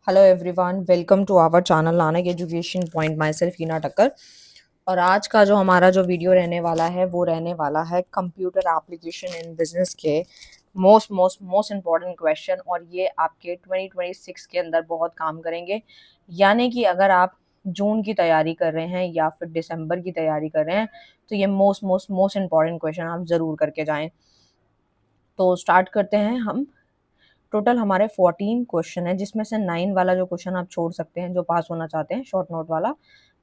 Hello everyone, welcome to our channel Nanak education point. Myself Heena Takkar. और आज का जो हमारा जो वीडियो रहने वाला है वो रहने वाला है कंप्यूटर एप्लीकेशन इन बिजनेस के most most most important question. और ये आपके 2026 के अंदर बहुत काम करेंगे। यानी कि अगर आप जून की तैयारी कर रहे हैं या फिर दिसंबर की तैयारी कर रहे हैं तो ये most most most important question आप ज़रूर करके जाएं। तो स्टार्ट करते हैं हम। टोटल हमारे 14 क्वेश्चन है, जिसमें से 9 वाला जो क्वेश्चन आप छोड़ सकते हैं जो पास होना चाहते हैं, शॉर्ट नोट वाला।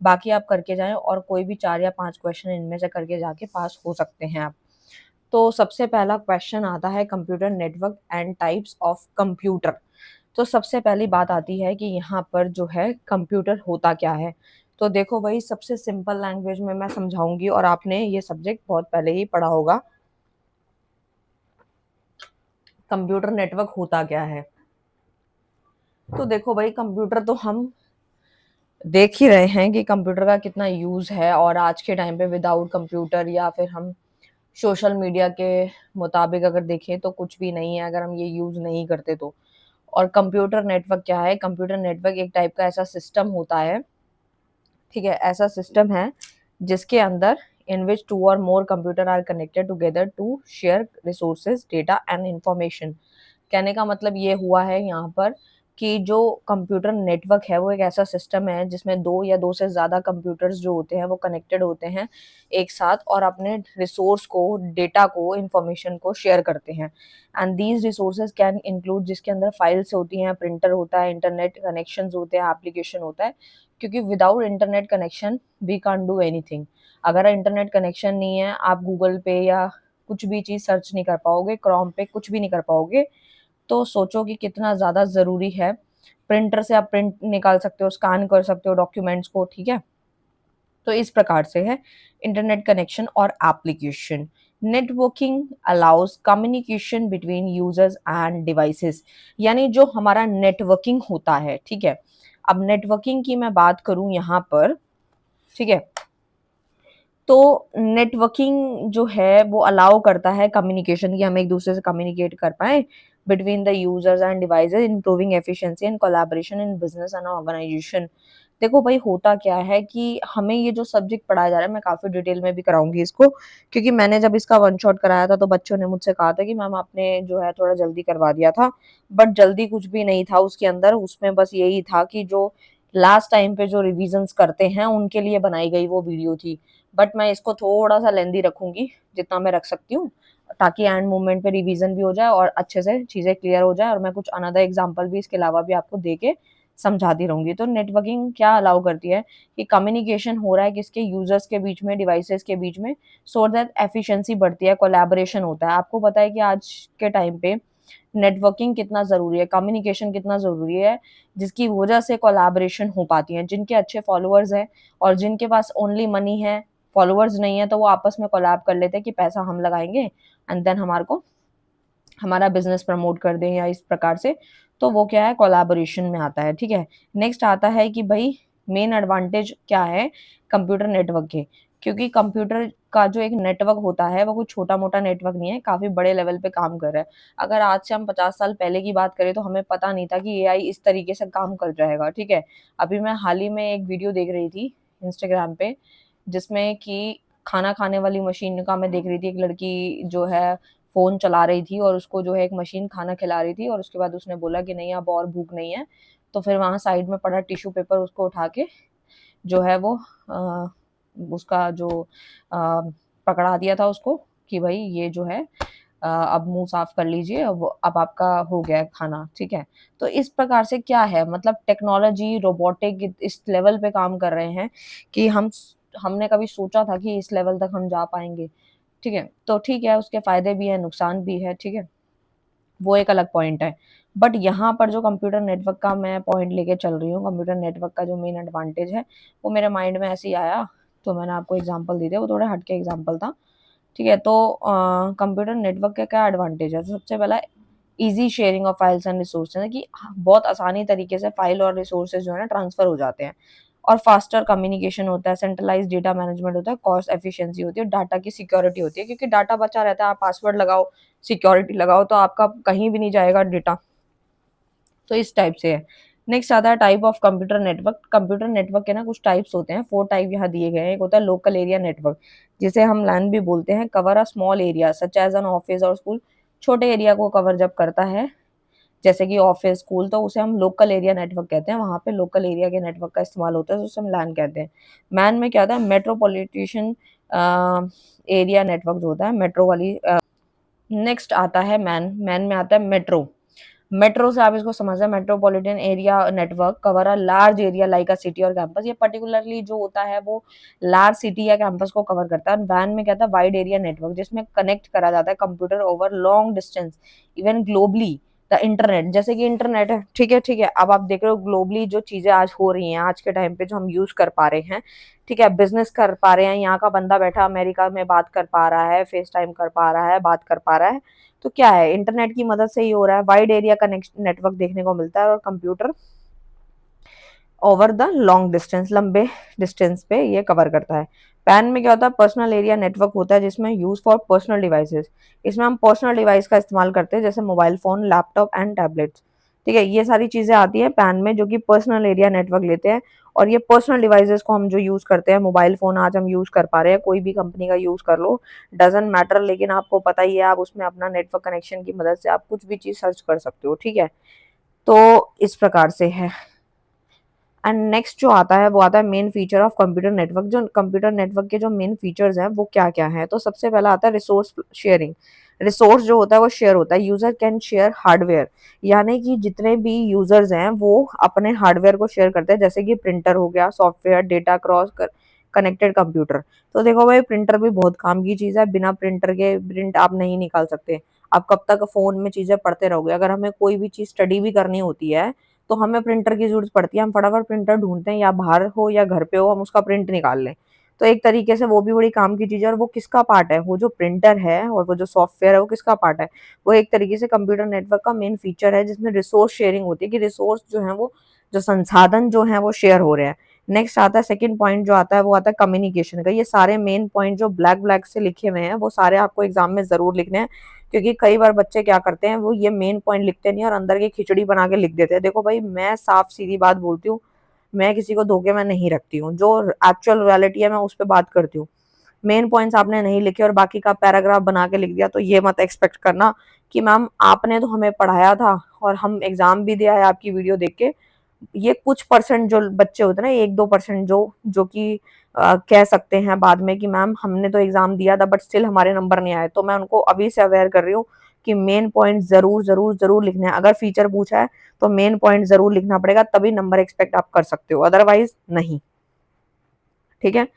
बाकी आप करके जाएं और कोई भी 4 या 5 क्वेश्चन इनमें से करके जाके पास हो सकते हैं आप। तो सबसे पहला क्वेश्चन आता है computer network and types of computer. तो सबसे पहली बात आती है कि यहाँ पर जो है कंप्यूटर होता क्या है। तो देखो भाई, सबसे सिंपल लैंग्वेज में मैं समझाऊंगी और आपने ये सब्जेक्ट बहुत पहले ही पढ़ा होगा। कंप्यूटर नेटवर्क होता क्या है। तो देखो भाई, कंप्यूटर तो हम देख ही रहे हैं कि कंप्यूटर का कितना यूज़ है। और आज के टाइम पे विदाउट कंप्यूटर या फिर हम सोशल मीडिया के मुताबिक अगर देखें तो कुछ भी नहीं है अगर हम ये यूज़ नहीं करते तो। और कंप्यूटर नेटवर्क क्या है? कंप्यूटर नेटवर्क एक टाइप का ऐसा सिस्टम होता है, ठीक है, ऐसा सिस्टम है जिसके अंदर इन विच टू और more computer are connected together to share resources data and information. कहने का मतलब ये हुआ है यहाँ पर कि जो कंप्यूटर नेटवर्क है वो एक ऐसा सिस्टम है जिसमें दो या दो से ज़्यादा कंप्यूटर्स जो होते हैं वो कनेक्टेड होते हैं एक साथ और अपने रिसोर्स को, डेटा को, इंफॉर्मेशन को शेयर करते हैं। And these resources can include, जिसके अंदर फाइल्स होती हैं, प्रिंटर होता है, इंटरनेट कनेक्शंस होते हैं, एप्लीकेशन होता है। क्योंकि without internet connection we can't do anything. अगर इंटरनेट कनेक्शन नहीं है, आप गूगल पे या कुछ भी चीज़ सर्च नहीं कर पाओगे, क्रोम पे कुछ भी नहीं कर पाओगे। तो सोचो कि कितना ज़्यादा ज़रूरी है। प्रिंटर से आप प्रिंट निकाल सकते हो, स्कैन कर सकते हो डॉक्यूमेंट्स को, ठीक है। तो इस प्रकार से है इंटरनेट कनेक्शन और application. Networking allows communication between users and devices. यानी जो हमारा नेटवर्किंग होता है, ठीक है। अब नेटवर्किंग की मैं बात करूं यहाँ पर, ठीक है, तो नेटवर्किंग जो है वो अलाउ करता है कम्युनिकेशन की, हम एक दूसरे से कम्युनिकेट कर पाए between the users and devices, improving efficiency and collaboration in business and organization. देखो भाई, होता क्या है कि हमें ये जो सब्जेक्ट पढ़ाया जा रहा है, मैं काफ़ी डिटेल में भी कराऊंगी इसको, क्योंकि मैंने जब इसका वन शॉट कराया था तो बच्चों ने मुझसे कहा था कि मैम आपने जो है थोड़ा जल्दी करवा दिया था। बट जल्दी कुछ भी नहीं था उसके अंदर, उसमें बस यही था कि जो लास्ट टाइम पे जो रिविजन्स करते हैं उनके लिए बनाई गई वो वीडियो थी। बट मैं इसको थोड़ा सा लेंदी रखूंगी जितना मैं रख सकती हूँ, ताकि एंड मोमेंट पे रिवीजन भी हो जाए और अच्छे से चीज़ें क्लियर हो जाए और मैं कुछ अनदर एग्जांपल भी इसके अलावा भी आपको दे के समझाती रहूंगी। तो नेटवर्किंग क्या अलाउ करती है कि कम्युनिकेशन हो रहा है किसके, यूजर्स के बीच में, डिवाइसेस के बीच में, सो दैट एफिशिएंसी बढ़ती है, कोलैबोरेशन होता है। आपको पता है कि आज के टाइम पे नेटवर्किंग कितना ज़रूरी है, कम्युनिकेशन कितना ज़रूरी है, जिसकी वजह से कोलैबोरेशन हो पाती है। जिनके अच्छे फॉलोअर्स हैं और जिनके पास ओनली मनी है, फॉलोअर्स नहीं है, तो वो आपस में कोलैब कर लेते हैं कि पैसा हम लगाएंगे एंड देन हमारे को हमारा बिजनेस प्रमोट कर दें या इस प्रकार से। तो वो क्या है, कोलैबोरेशन में आता है, ठीक है। नेक्स्ट आता है कि भाई मेन एडवांटेज क्या है कंप्यूटर नेटवर्क के। क्योंकि कंप्यूटर का जो एक नेटवर्क होता है वो कोई छोटा मोटा नेटवर्क नहीं है, काफ़ी बड़े लेवल पे काम कर रहा है। अगर आज से हम 50 साल पहले की बात करें तो हमें पता नहीं था कि एआई इस तरीके से काम कर जाएगा, ठीक है। अभी मैं हाल ही में एक वीडियो देख रही थी इंस्टाग्राम पे, जिसमें कि खाना खाने वाली मशीन का मैं देख रही थी। एक लड़की जो है फ़ोन चला रही थी और उसको जो है एक मशीन खाना खिला रही थी और उसके बाद उसने बोला कि नहीं अब और भूख नहीं है। तो फिर वहाँ साइड में पड़ा टिश्यू पेपर उसको उठा के जो है वो उसका जो पकड़ा दिया था उसको कि भाई ये जो है अब मुँह साफ कर लीजिए, अब आपका हो गया है खाना, ठीक है। तो इस प्रकार से क्या है, मतलब टेक्नोलॉजी, रोबोटिक इस लेवल पे काम कर रहे हैं कि हमने कभी सोचा था कि इस लेवल तक हम जा पाएँगे, ठीक है। तो ठीक है, उसके फ़ायदे भी हैं, नुकसान भी है, ठीक है। वो एक अलग पॉइंट है। बट यहाँ पर जो कंप्यूटर नेटवर्क का मैं पॉइंट लेके चल रही हूँ, कंप्यूटर नेटवर्क का जो मेन एडवांटेज है, वो मेरे माइंड में ऐसे ही आया, तो मैंने आपको एग्ज़ाम्पल दे दिया, वो थोड़ा हट के एग्ज़ाम्पल था, ठीक है। तो कंप्यूटर नेटवर्क का क्या एडवांटेज है? तो सबसे पहला easy sharing of files and resources है कि बहुत आसानी तरीके से फाइल और रिसोर्सेज़ जो है ना ट्रांसफ़र हो जाते हैं। और फास्टर कम्युनिकेशन होता है, सेंट्रलाइज़्ड डेटा मैनेजमेंट होता है, कॉस्ट एफिशिएंसी होती है, डाटा की सिक्योरिटी होती है, क्योंकि डाटा बचा रहता है, आप पासवर्ड लगाओ, सिक्योरिटी लगाओ तो आपका कहीं भी नहीं जाएगा डेटा। तो इस टाइप से है। नेक्स्ट आता है type of computer network. Computer network के ना कुछ टाइप्स होते हैं, 4 टाइप यहाँ दिए गए हैं। एक होता है लोकल एरिया नेटवर्क, जिसे हम लैन भी बोलते हैं, cover a small area such as an office और स्कूल। छोटे एरिया को कवर जब करता है, जैसे कि ऑफिस स्कूल, तो उसे हम लोकल एरिया नेटवर्क कहते हैं। वहां पे लोकल एरिया के नेटवर्क का इस्तेमाल होता है, तो उसे हम लैन कहते हैं। मैन में क्या होता है, मेट्रोपॉलिटेशन एरिया नेटवर्क जो होता है, मेट्रो वाली। नेक्स्ट आता है मैन। मैन में आता है मेट्रो। मेट्रो से आप इसको समझ रहे हैं, metropolitan area network cover a large area like a city और कैंपस। ये पर्टिकुलरली जो होता है वो लार्ज सिटी या कैंपस को कवर करता है। वैन में क्या था, वाइड एरिया नेटवर्क, जिसमें कनेक्ट करा जाता है computer over long distance, even globally. The internet, जैसे कि इंटरनेट है, ठीक है ठीक है। अब आप देख रहे हो ग्लोबली जो चीजें आज हो रही हैं, आज के टाइम पे जो हम यूज कर पा रहे हैं, ठीक है, बिजनेस कर पा रहे हैं, यहाँ का बंदा बैठा अमेरिका में बात कर पा रहा है, फेस टाइम कर पा रहा है, बात कर पा रहा है, तो क्या है, इंटरनेट की मदद से ही हो रहा है। वाइड एरिया कनेक्शन नेटवर्क देखने को मिलता है, और computer over the long distance, लंबे डिस्टेंस पे ये कवर करता है। पैन में क्या होता है, पर्सनल एरिया नेटवर्क होता है, जिसमें यूज फॉर पर्सनल डिवाइसेस। इसमें हम पर्सनल डिवाइस का इस्तेमाल करते हैं, जैसे mobile phone, laptop and tablets. ठीक है, ये सारी चीजें आती है पैन में, जो कि पर्सनल एरिया नेटवर्क लेते हैं। और ये पर्सनल डिवाइसेस को हम जो यूज करते हैं, मोबाइल फोन आज हम यूज कर पा रहे हैं, कोई भी कंपनी का यूज कर लो, डजेंट मैटर, लेकिन आपको पता ही है, आप उसमें अपना नेटवर्क कनेक्शन की मदद से आप कुछ भी चीज सर्च कर सकते हो। ठीक है, तो इस प्रकार से है। एंड नेक्स्ट जो आता है वो आता है main feature of computer network. जो कंप्यूटर नेटवर्क के जो मेन फीचर्स हैं वो क्या क्या है, तो सबसे पहला आता है रिसोर्स शेयरिंग। रिसोर्स जो होता है वो शेयर होता है, यूजर कैन शेयर हार्डवेयर, यानी कि जितने भी यूजर्स हैं वो अपने हार्डवेयर को शेयर करते हैं, जैसे कि प्रिंटर हो गया, software, data cross connected computer. तो देखो भाई, प्रिंटर भी बहुत काम की चीज है, बिना प्रिंटर के प्रिंट आप नहीं निकाल सकते। आप कब तक फोन में चीजें पढ़ते रहोगे, अगर हमें कोई भी चीज स्टडी भी करनी होती है तो हमें प्रिंटर की जरूरत पड़ती है, हम फटाफट प्रिंटर ढूंढते हैं, या बाहर हो या घर पे हो, हम उसका प्रिंट निकाल लें। तो एक तरीके से वो भी बड़ी काम की चीज है। और वो किसका पार्ट है, वो जो प्रिंटर है और वो जो सॉफ्टवेयर है, वो किसका पार्ट है, वो एक तरीके से कंप्यूटर नेटवर्क का मेन फीचर है, जिसमें रिसोर्स शेयरिंग होती है, कि रिसोर्स जो है वो, जो संसाधन जो है वो शेयर हो रहे हैं। नेक्स्ट आता है सेकंड पॉइंट जो आता है वो आता है कम्युनिकेशन का। ये सारे मेन पॉइंट जो ब्लैक ब्लैक से लिखे हुए हैं वो सारे आपको एग्जाम में जरूर लिखने हैं, क्योंकि कई बार बच्चे क्या करते हैं, वो ये मेन पॉइंट लिखते नहीं और अंदर की खिचड़ी बना के लिख देते हैं। देखो भाई, मैं साफ सीधी बात बोलती हूँ, मैं किसी को धोखे में नहीं रखती हूँ, जो एक्चुअल रियलिटी है मैं उस पर बात करती हूँ। मेन पॉइंट्स आपने नहीं लिखे और बाकी का पैराग्राफ बना के लिख दिया, तो ये मत एक्सपेक्ट करना कि मैम आपने तो हमें पढ़ाया था और हम एग्जाम भी दिया है आपकी वीडियो देख के। ये कुछ परसेंट जो बच्चे होते हैं ना, 1-2% जो जो कि कह सकते हैं बाद में कि मैम हमने तो एग्जाम दिया था बट स्टिल हमारे नंबर नहीं आए, तो मैं उनको अभी से अवेयर कर रही हूँ कि मेन पॉइंट जरूर जरूर जरूर लिखने हैं। अगर फीचर पूछा है तो मेन पॉइंट जरूर लिखना पड़ेगा, तभी नंबर एक्सपेक्ट आप कर सकते हो, अदरवाइज नहीं। ठीक है,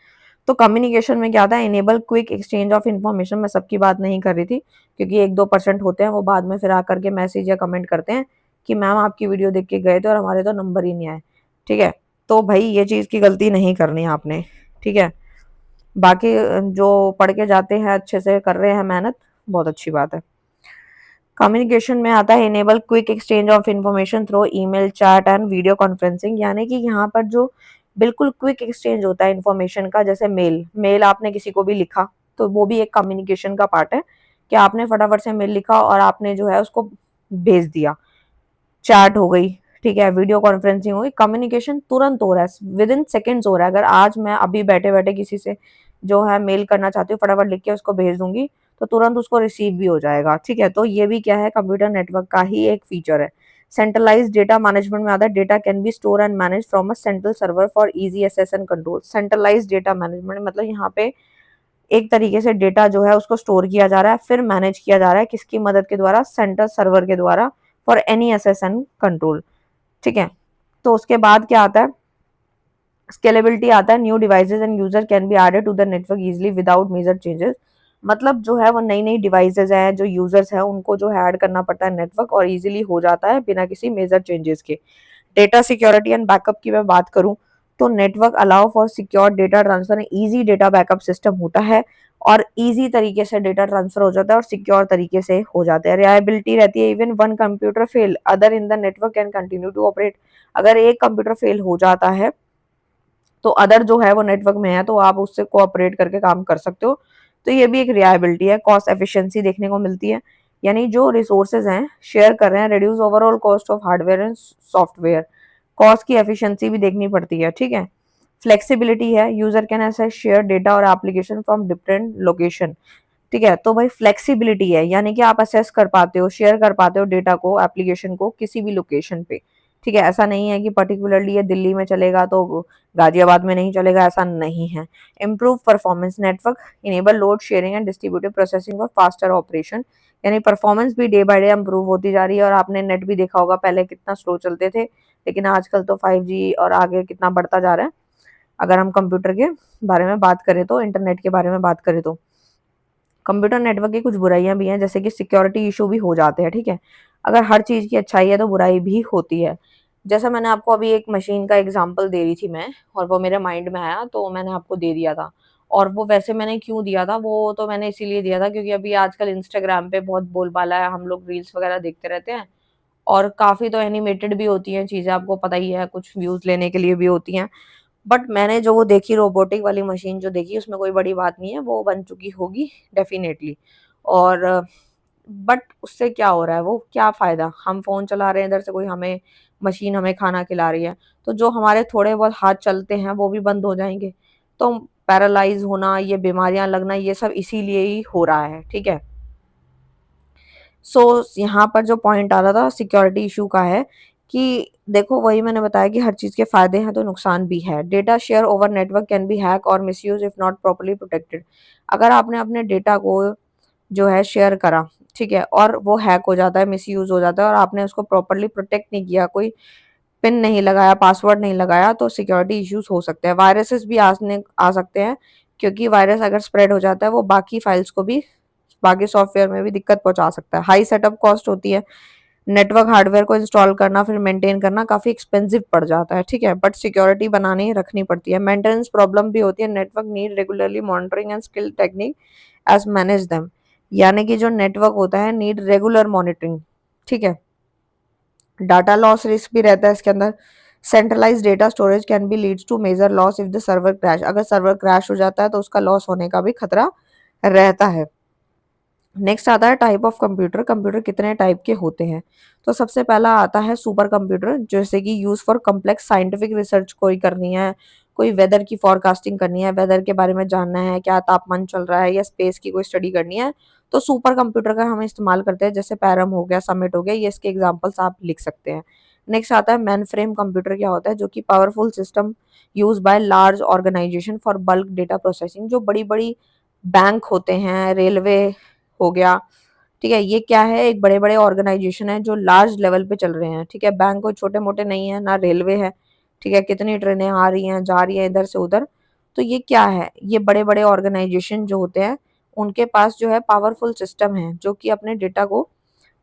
तो कम्युनिकेशन में क्या आता है, enable quick exchange of information. मैं सबकी बात नहीं कर रही थी, क्योंकि 1-2% होते हैं वो बाद में फिर आकर के मैसेज या कमेंट करते हैं कि मैम आपकी वीडियो देख के गए थे और हमारे तो नंबर ही नहीं आए। ठीक है, तो भाई ये चीज की गलती नहीं करनी है आपने। ठीक है, बाकी जो पढ़ के जाते हैं अच्छे से कर रहे हैं मेहनत, बहुत अच्छी बात है। कम्युनिकेशन में आता है enable quick exchange of information through email, chat and video conferencing, यानी कि यहाँ पर जो बिल्कुल क्विक एक्सचेंज होता है इन्फॉर्मेशन का, जैसे मेल, मेल आपने किसी को भी लिखा तो वो भी एक कम्युनिकेशन का पार्ट है, कि आपने फटाफट से मेल लिखा और आपने जो है उसको भेज दिया। चैट हो गई, ठीक है, वीडियो कॉन्फ्रेंसिंग हो गई, कम्युनिकेशन तुरंत हो रहा है, विद इन सेकेंड्स हो रहा है। अगर आज मैं अभी बैठे बैठे किसी से जो है मेल करना चाहती हूँ, फटाफट लिख के उसको भेज दूंगी, तो तुरंत उसको रिसीव भी हो जाएगा। ठीक है, तो ये भी क्या है, कंप्यूटर नेटवर्क का ही एक फीचर है। सेंट्रलाइज डेटा मैनेजमेंट में आता है, data can be store and manage from a central server for easy access and control. Centralize data management मतलब यहाँ पे एक तरीके से डेटा जो है उसको स्टोर किया जा रहा है, फिर मैनेज किया जा रहा है, किसकी मदद के द्वारा, सेंट्रल सर्वर के द्वारा, for any access and control. ठीक है, तो उसके बाद क्या आता है, स्केलेबिलिटी आता है, new devices and user can be added to the network easily without major changes. मतलब जो है वो नई नई डिवाइसेस हैं, जो यूजर्स हैं उनको जो है ऐड करना पड़ता है नेटवर्क, और इजीली हो जाता है बिना किसी मेजर चेंजेस के। डेटा सिक्योरिटी एंड बैकअप की मैं बात करूं, तो network allow for secure data transfer, easy data backup system होता है, और इजी तरीके से डेटा ट्रांसफर हो जाता है और सिक्योर तरीके से हो जाता है। रिलायबिलिटी रहती है, even one computer fail other in the network can continue to operate. अगर एक कंप्यूटर फेल हो जाता है तो अदर जो है वो नेटवर्क में है, तो आप उससे कोऑपरेट करके काम कर सकते हो। तो ये भी एक रिलायबिलिटी है। कॉस्ट एफिशिएंसी देखने को मिलती है, यानी जो रिसोर्सेज हैं शेयर कर रहे हैं, reduce overall cost of hardware and software. Cost की एफिशिएंसी भी देखनी पड़ती है, ठीक है। फ्लेक्सिबिलिटी है, user can access share data और एप्लीकेशन फ्रॉम डिफरेंट लोकेशन, ठीक है। तो भाई फ्लेक्सिबिलिटी है, यानी कि आप असेस कर पाते हो, शेयर कर पाते हो डेटा को, एप्लीकेशन को किसी भी लोकेशन पे, ठीक है। ऐसा नहीं है कि पर्टिकुलरली ये दिल्ली में चलेगा तो गाजियाबाद में नहीं चलेगा, ऐसा नहीं है। Improve performance, network enable load sharing and distributed processing और फास्टर ऑपरेशन, यानी परफॉर्मेंस भी डे बाय डे इम्प्रूव होती जा रही है। और आपने नेट भी देखा होगा, पहले कितना स्लो चलते थे, लेकिन आजकल तो 5G और आगे कितना बढ़ता जा रहा है। अगर हम कंप्यूटर के बारे में बात करें तो, इंटरनेट के बारे में बात करें तो कंप्यूटर नेटवर्क की कुछ बुराइयां भी हैं, जैसे कि सिक्योरिटी इशू भी हो जाते हैं, ठीक है। अगर हर चीज़ की अच्छाई है तो बुराई भी होती है। जैसा मैंने आपको अभी एक मशीन का एग्जांपल दे रही थी मैं, और वो मेरे माइंड में आया तो मैंने आपको दे दिया था। और वो वैसे मैंने क्यों दिया था, वो तो मैंने इसीलिए दिया था क्योंकि अभी आजकल इंस्टाग्राम पे बहुत बोलबाला है, हम लोग रील्स वगैरह देखते रहते हैं, और काफ़ी तो एनिमेटेड भी होती हैं चीज़ें, आपको पता ही है, कुछ व्यूज़ लेने के लिए भी होती हैं। बट मैंने जो वो देखी रोबोटिक वाली मशीन जो देखी, उसमें कोई बड़ी बात नहीं है, वो बन चुकी होगी डेफिनेटली। और बट उससे क्या हो रहा है, वो क्या फ़ायदा, हम फ़ोन चला रहे हैं, इधर से कोई हमें मशीन हमें खाना खिला रही है, तो जो हमारे थोड़े बहुत हाथ चलते हैं वो भी बंद हो जाएंगे। तो पैरालाइज होना, ये बीमारियां लगना, ये सब इसीलिए ही हो रहा है, ठीक है। यहाँ पर जो पॉइंट आ रहा था सिक्योरिटी इशू का है कि देखो, वही मैंने बताया कि हर चीज़ के फ़ायदे हैं तो नुकसान भी है। Data share over network can be hack और misuse if not properly protected. अगर आपने अपने डेटा को जो है शेयर करा, ठीक है, और वो हैक हो जाता है, मिसयूज हो जाता है, और आपने उसको प्रॉपर्ली प्रोटेक्ट नहीं किया, कोई पिन नहीं लगाया, पासवर्ड नहीं लगाया, तो सिक्योरिटी इश्यूज हो सकते हैं। वायरसेस भी आ सकते हैं, क्योंकि वायरस अगर स्प्रेड हो जाता है वो बाकी फाइल्स को भी, बाकी सॉफ्टवेयर में भी दिक्कत पहुंचा सकता है। हाई सेटअप कॉस्ट होती है, नेटवर्क हार्डवेयर को इंस्टॉल करना फिर मेंटेन करना काफ़ी एक्सपेंसिव पड़ जाता है, ठीक है। बट सिक्योरिटी बनानी रखनी पड़ती है। मेंटेनेंस प्रॉब्लम भी होती है, network need regularly monitoring and skill technique as manage them, यानी कि जो नेटवर्क होता है नीड रेगुलर मॉनिटरिंग, ठीक है। डाटा लॉस रिस्क भी रहता है इसके अंदर। Centralize data storage can be leads to major loss if the server crash, अगर सर्वर क्रैश हो जाता है तो उसका लॉस होने का भी खतरा रहता है। नेक्स्ट आता है टाइप ऑफ कंप्यूटर, कंप्यूटर कितने टाइप के होते हैं। तो सबसे पहला आता है सुपर कंप्यूटर, जैसे कि use for complex scientific research कोई करनी है, कोई वेदर की फोरकास्टिंग करनी है, वेदर के बारे में जानना है, क्या तापमान चल रहा है, या स्पेस की कोई स्टडी करनी है, तो सुपर कंप्यूटर का हम इस्तेमाल करते हैं। जैसे पैरम हो गया, समिट हो गया, ये इसके एग्जाम्पल्स आप लिख सकते हैं। नेक्स्ट आता है मैन फ्रेम कंप्यूटर, क्या होता है, जो कि powerful system use by large organization for bulk data processing, जो बड़ी बड़ी बैंक होते हैं, रेलवे हो गया, ठीक है। ये क्या है, एक बड़े बड़े ऑर्गेनाइजेशन है जो लार्ज लेवल पे चल रहे हैं, ठीक है। बैंक कोई छोटे मोटे नहीं है, ना रेलवे है, ठीक है। कितनी ट्रेनें आ रही हैं, जा रही हैं इधर से उधर, तो ये क्या है, ये बड़े बड़े ऑर्गेनाइजेशन जो होते हैं, उनके पास जो है पावरफुल सिस्टम है जो कि अपने डेटा को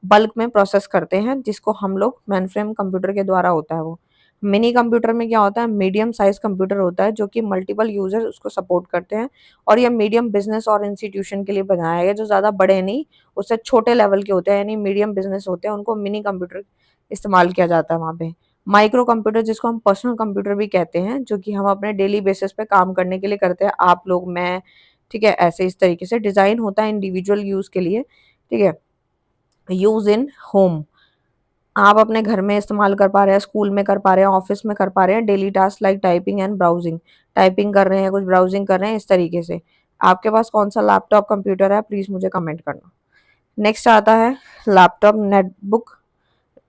बल्क में प्रोसेस करते हैं, जिसको हम लोग मेनफ्रेम कंप्यूटर के द्वारा होता है वो। मिनी कंप्यूटर में क्या होता है, मीडियम साइज कंप्यूटर होता है जो कि मल्टीपल यूजर उसको सपोर्ट करते हैं, और ये मीडियम बिजनेस और इंस्टीट्यूशन के लिए बनाया गया, जो ज़्यादा बड़े नहीं, उससे छोटे लेवल के होते हैं, यानी मीडियम बिजनेस होते हैं, उनको मिनी कंप्यूटर इस्तेमाल किया जाता है वहाँ पे। माइक्रो कंप्यूटर, जिसको हम पर्सनल कंप्यूटर भी कहते हैं, जो कि हम अपने डेली बेसिस पे काम करने के लिए करते हैं, आप लोग, मैं, ठीक है। ऐसे इस तरीके से डिज़ाइन होता है इंडिविजुअल यूज़ के लिए, ठीक है। यूज़ इन होम, आप अपने घर में इस्तेमाल कर पा रहे हैं, स्कूल में कर पा रहे हैं, ऑफिस में कर पा रहे हैं, daily task like typing and browsing, typing कर रहे हैं, कुछ ब्राउजिंग कर रहे हैं, इस तरीके से। आपके पास कौन सा लैपटॉप कंप्यूटर है, प्लीज़ मुझे कमेंट करना। नेक्स्ट आता है लैपटॉप नेटबुक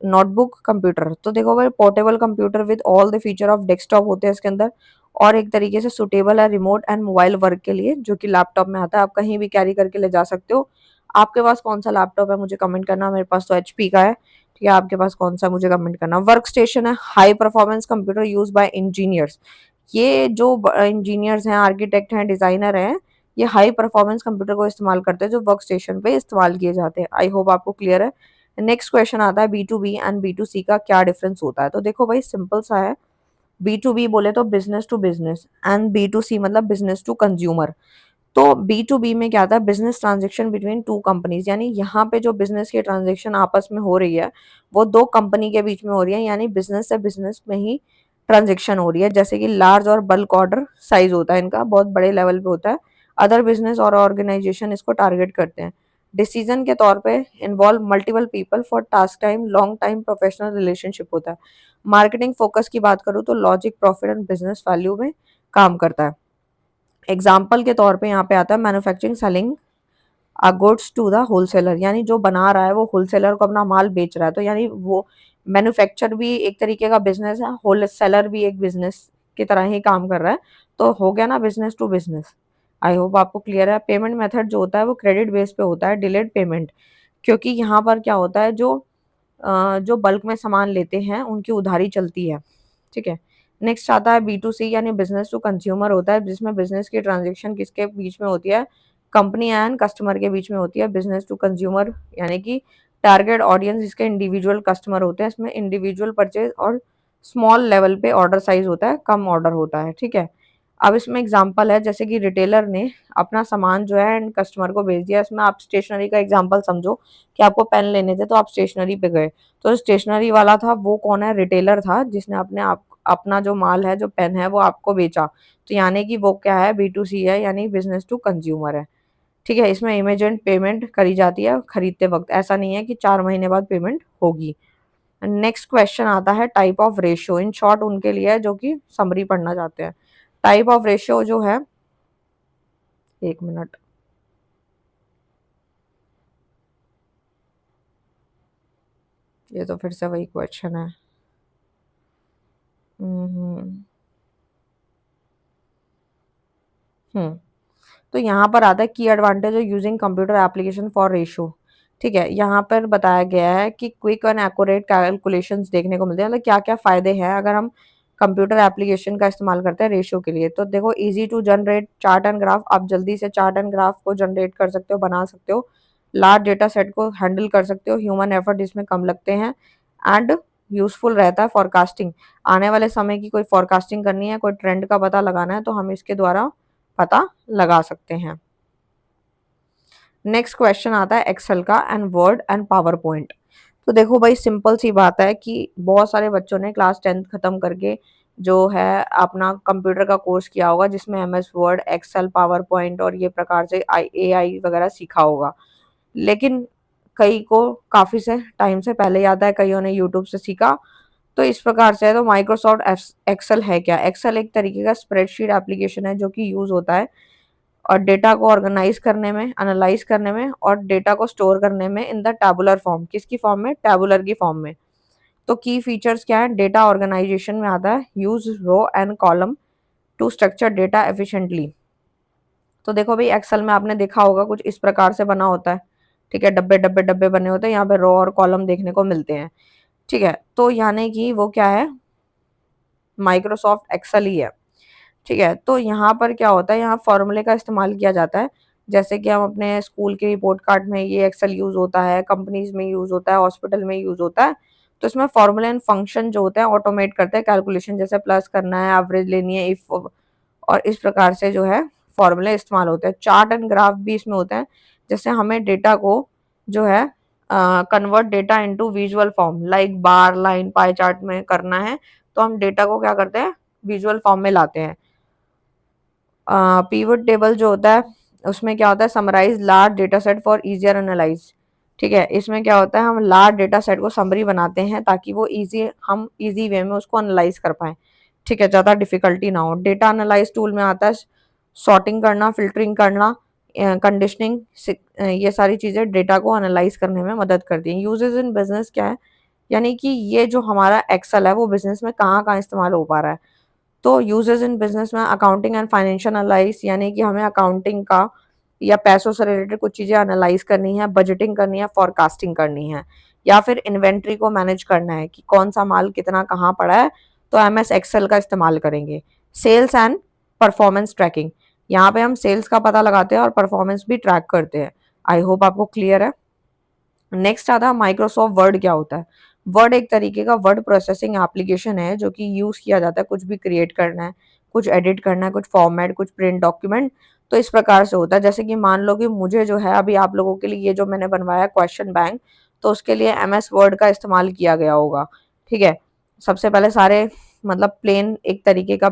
नोटबुक कंप्यूटर। तो देखो भाई, portable computer with all the feature of desktop होते हैं इसके अंदर, और एक तरीके से सुटेबल है रिमोट एंड मोबाइल वर्क के लिए, जो कि लैपटॉप में आता है, आप कहीं भी कैरी करके ले जा सकते हो। आपके पास कौन सा लैपटॉप है मुझे कमेंट करना, मेरे पास तो एचपी का है, ठीक है। आपके पास कौन सा, मुझे कमेंट करना। वर्क स्टेशन है, high performance computer use by engineers, ये जो इंजीनियर्स हैं, आर्किटेक्ट हैं, डिजाइनर हैं, ये हाई परफॉर्मेंस कंप्यूटर को इस्तेमाल करते हैं, जो वर्क स्टेशन पे इस्तेमाल किए जाते हैं। आई होप आपको क्लियर है। नेक्स्ट क्वेश्चन आता है B2B एंड B2C का क्या डिफरेंस होता है। तो देखो भाई, सिंपल सा है। B2B बोले तो business to business, and B2C मतलब बिजनेस टू कंज्यूमर। तो B2B में क्या आता है, business transaction between two companies, यानी यहाँ पे जो बिजनेस की ट्रांजेक्शन आपस में हो रही है, वो दो कंपनी के बीच में हो रही है, यानी बिजनेस से बिजनेस में ही ट्रांजेक्शन हो रही है। जैसे कि लार्ज और बल्क ऑर्डर साइज होता है इनका, बहुत बड़े लेवल पे होता है, अदर बिजनेस और ऑर्गेनाइजेशन इसको टारगेट करते हैं। डिसीजन के तौर पे involve multiple people for task time, long time professional relationship होता है। मार्केटिंग फोकस की बात करूँ तो logic, profit and business value में काम करता है। एग्जाम्पल के तौर पे यहाँ पे आता है manufacturing selling goods to the wholesaler, यानी जो बना रहा है वो होलसेलर को अपना माल बेच रहा है, तो यानी वो मैन्युफैक्चर भी एक तरीके का बिजनेस है, होलसेलर भी एक बिजनेस की तरह ही काम कर रहा है, तो हो गया ना business to business. I hope आपको क्लियर है। पेमेंट मेथड जो होता है वो क्रेडिट बेस पे होता है, डिलेड पेमेंट, क्योंकि यहाँ पर क्या होता है, जो बल्क में सामान लेते हैं उनकी उधारी चलती है। ठीक है। नेक्स्ट आता है B2C यानी बिजनेस टू कंज्यूमर होता है, जिसमें बिजनेस की ट्रांजेक्शन किसके बीच में होती है, कंपनी एंड कस्टमर के बीच में होती है। बिजनेस टू कंज्यूमर यानी कि टारगेट ऑडियंस इसके इंडिविजुअल कस्टमर होते हैं, इसमें इंडिविजुअल परचेज और स्मॉल लेवल पे ऑर्डर साइज होता है, कम ऑर्डर होता है। ठीक है। अब इसमें एग्जांपल है, जैसे कि रिटेलर ने अपना सामान जो है एंड कस्टमर को भेज दिया। इसमें आप स्टेशनरी का एग्जांपल समझो कि आपको पेन लेने थे तो आप स्टेशनरी पे गए, तो स्टेशनरी वाला था वो कौन है, रिटेलर था, जिसने अपने आप अपना जो माल है, जो पेन है वो आपको बेचा, तो यानी कि वो क्या है, B2C है, यानी बिजनेस टू कंज्यूमर है। ठीक है। इसमें इमीडिएट पेमेंट करी जाती है खरीदते वक्त, ऐसा नहीं है कि 4 महीने बाद पेमेंट होगी। नेक्स्ट क्वेश्चन आता है type of ratio, in short उनके लिए है जो कि समरी पढ़ना चाहते हैं। टाइप ऑफ रेशियो जो है, एक मिनट, ये तो फिर से वही क्वेश्चन है। हम्म हम्म तो यहाँ पर आता है की advantage of using computer application for ratio. ठीक है। यहाँ पर बताया गया है कि क्विक एंड एक्यूरेट कैलकुलेशंस देखने को मिलते हैं, मतलब क्या क्या फायदे हैं अगर हम कंप्यूटर एप्लीकेशन का इस्तेमाल करते हैं रेशियो के लिए। तो देखो, easy to generate chart and graph, आप जल्दी से चार्ट एंड ग्राफ को जनरेट कर सकते हो, बना सकते हो। लार्ज डेटा सेट को हैंडल कर सकते हो, ह्यूमन एफर्ट इसमें कम लगते हैं। एंड यूजफुल रहता है फॉरकास्टिंग, आने वाले समय की कोई फॉरकास्टिंग करनी है, कोई ट्रेंड का पता लगाना है, तो हम इसके द्वारा पता लगा सकते हैं। नेक्स्ट क्वेश्चन आता है एक्सेल का and word and power point. तो देखो भाई, सिंपल सी बात है कि बहुत सारे बच्चों ने क्लास 10th खत्म करके जो है अपना कंप्यूटर का कोर्स किया होगा, जिसमें MS word, Excel, PowerPoint और ये प्रकार से AI वगैरह सीखा होगा। लेकिन कई को काफ़ी से टाइम से पहले याद है, कईयों ने यूट्यूब से सीखा। तो इस प्रकार से है, तो माइक्रोसॉफ्ट एक्सेल है क्या? एक्सेल एक तरीके का स्प्रेडशीट एप्लीकेशन है जो कि यूज़ होता है और डेटा को ऑर्गेनाइज करने में, एनालाइज करने में और डेटा को स्टोर करने में इन द टैबुलर फॉर्म। किसकी फॉर्म में? टैबुलर की फॉर्म में। तो की फीचर्स क्या है? डेटा ऑर्गेनाइजेशन में आता है, use row and column to structure data efficiently. तो देखो भाई, एक्सेल में आपने देखा होगा कुछ इस प्रकार से बना होता है। ठीक है। डब्बे डब्बे डब्बे बने होते हैं, यहाँ पे रो और कॉलम देखने को मिलते हैं। ठीक है। तो यानी कि वो क्या है, माइक्रोसॉफ्ट एक्सेल ही है। ठीक है। तो यहाँ पर क्या होता है, यहाँ फॉर्मूले का इस्तेमाल किया जाता है। जैसे कि हम अपने स्कूल के रिपोर्ट कार्ड में ये एक्सेल यूज होता है, कंपनीज में यूज होता है, हॉस्पिटल में यूज होता है। तो इसमें फॉर्मूले एंड फंक्शन जो होते हैं ऑटोमेट करते हैं कैलकुलेशन, जैसे प्लस करना है, एवरेज लेनी है, इफ, और इस प्रकार से जो है फॉर्मूले इस्तेमाल होते हैं। चार्ट एंड ग्राफ भी इसमें होते हैं, जैसे हमें डेटा को जो है convert data into visual form, like bar, line, pie chart में करना है, तो हम डेटा को क्या करते हैं, विजुअल फॉर्म में लाते हैं। पीवट टेबल जो होता है उसमें क्या होता है, summarize large data set for easier analyze. ठीक है। इसमें क्या होता है, हम लार्ज डेटा सेट को समरी बनाते हैं ताकि वो हम इजी वे में उसको एनालाइज कर पाए। ठीक है, ज़्यादा डिफिकल्टी ना हो। डेटा एनालाइज टूल में आता है सॉर्टिंग करना, फिल्टरिंग करना, कंडीशनिंग, ये सारी चीज़ें डेटा को एनालाइज करने में मदद करती हैं। यूजेस इन बिजनेस क्या है, यानी कि ये जो हमारा एक्सेल है वो बिजनेस में कहाँ कहाँ इस्तेमाल हो पा रहा है। तो यूजेस इन बिजनेस में अकाउंटिंग एंड फाइनेंशियल एनालाइज, यानी कि हमें अकाउंटिंग का या पैसों से रिलेटेड कुछ चीज़ें एनालाइज करनी है, बजटिंग करनी है, फॉरकास्टिंग करनी है, या फिर इन्वेंट्री को मैनेज करना है कि कौन सा माल कितना कहाँ पड़ा है, तो MS एक्सेल का इस्तेमाल करेंगे। सेल्स एंड परफॉर्मेंस ट्रैकिंग, यहाँ पे हम सेल्स का पता लगाते हैं और परफॉर्मेंस भी ट्रैक करते हैं। आई होप आपको क्लियर है। नेक्स्ट आता है माइक्रोसॉफ्ट वर्ड क्या होता है। वर्ड एक तरीके का वर्ड प्रोसेसिंग एप्लीकेशन है जो कि यूज़ किया जाता है कुछ भी क्रिएट करना है, कुछ एडिट करना है, कुछ फॉर्मेट, कुछ प्रिंट डॉक्यूमेंट। तो इस प्रकार से होता है, जैसे कि मान लो कि मुझे जो है अभी आप लोगों के लिए ये जो मैंने बनवाया क्वेश्चन बैंक, तो उसके लिए MS वर्ड का इस्तेमाल किया गया होगा। ठीक है। सबसे पहले सारे मतलब प्लेन एक तरीके का,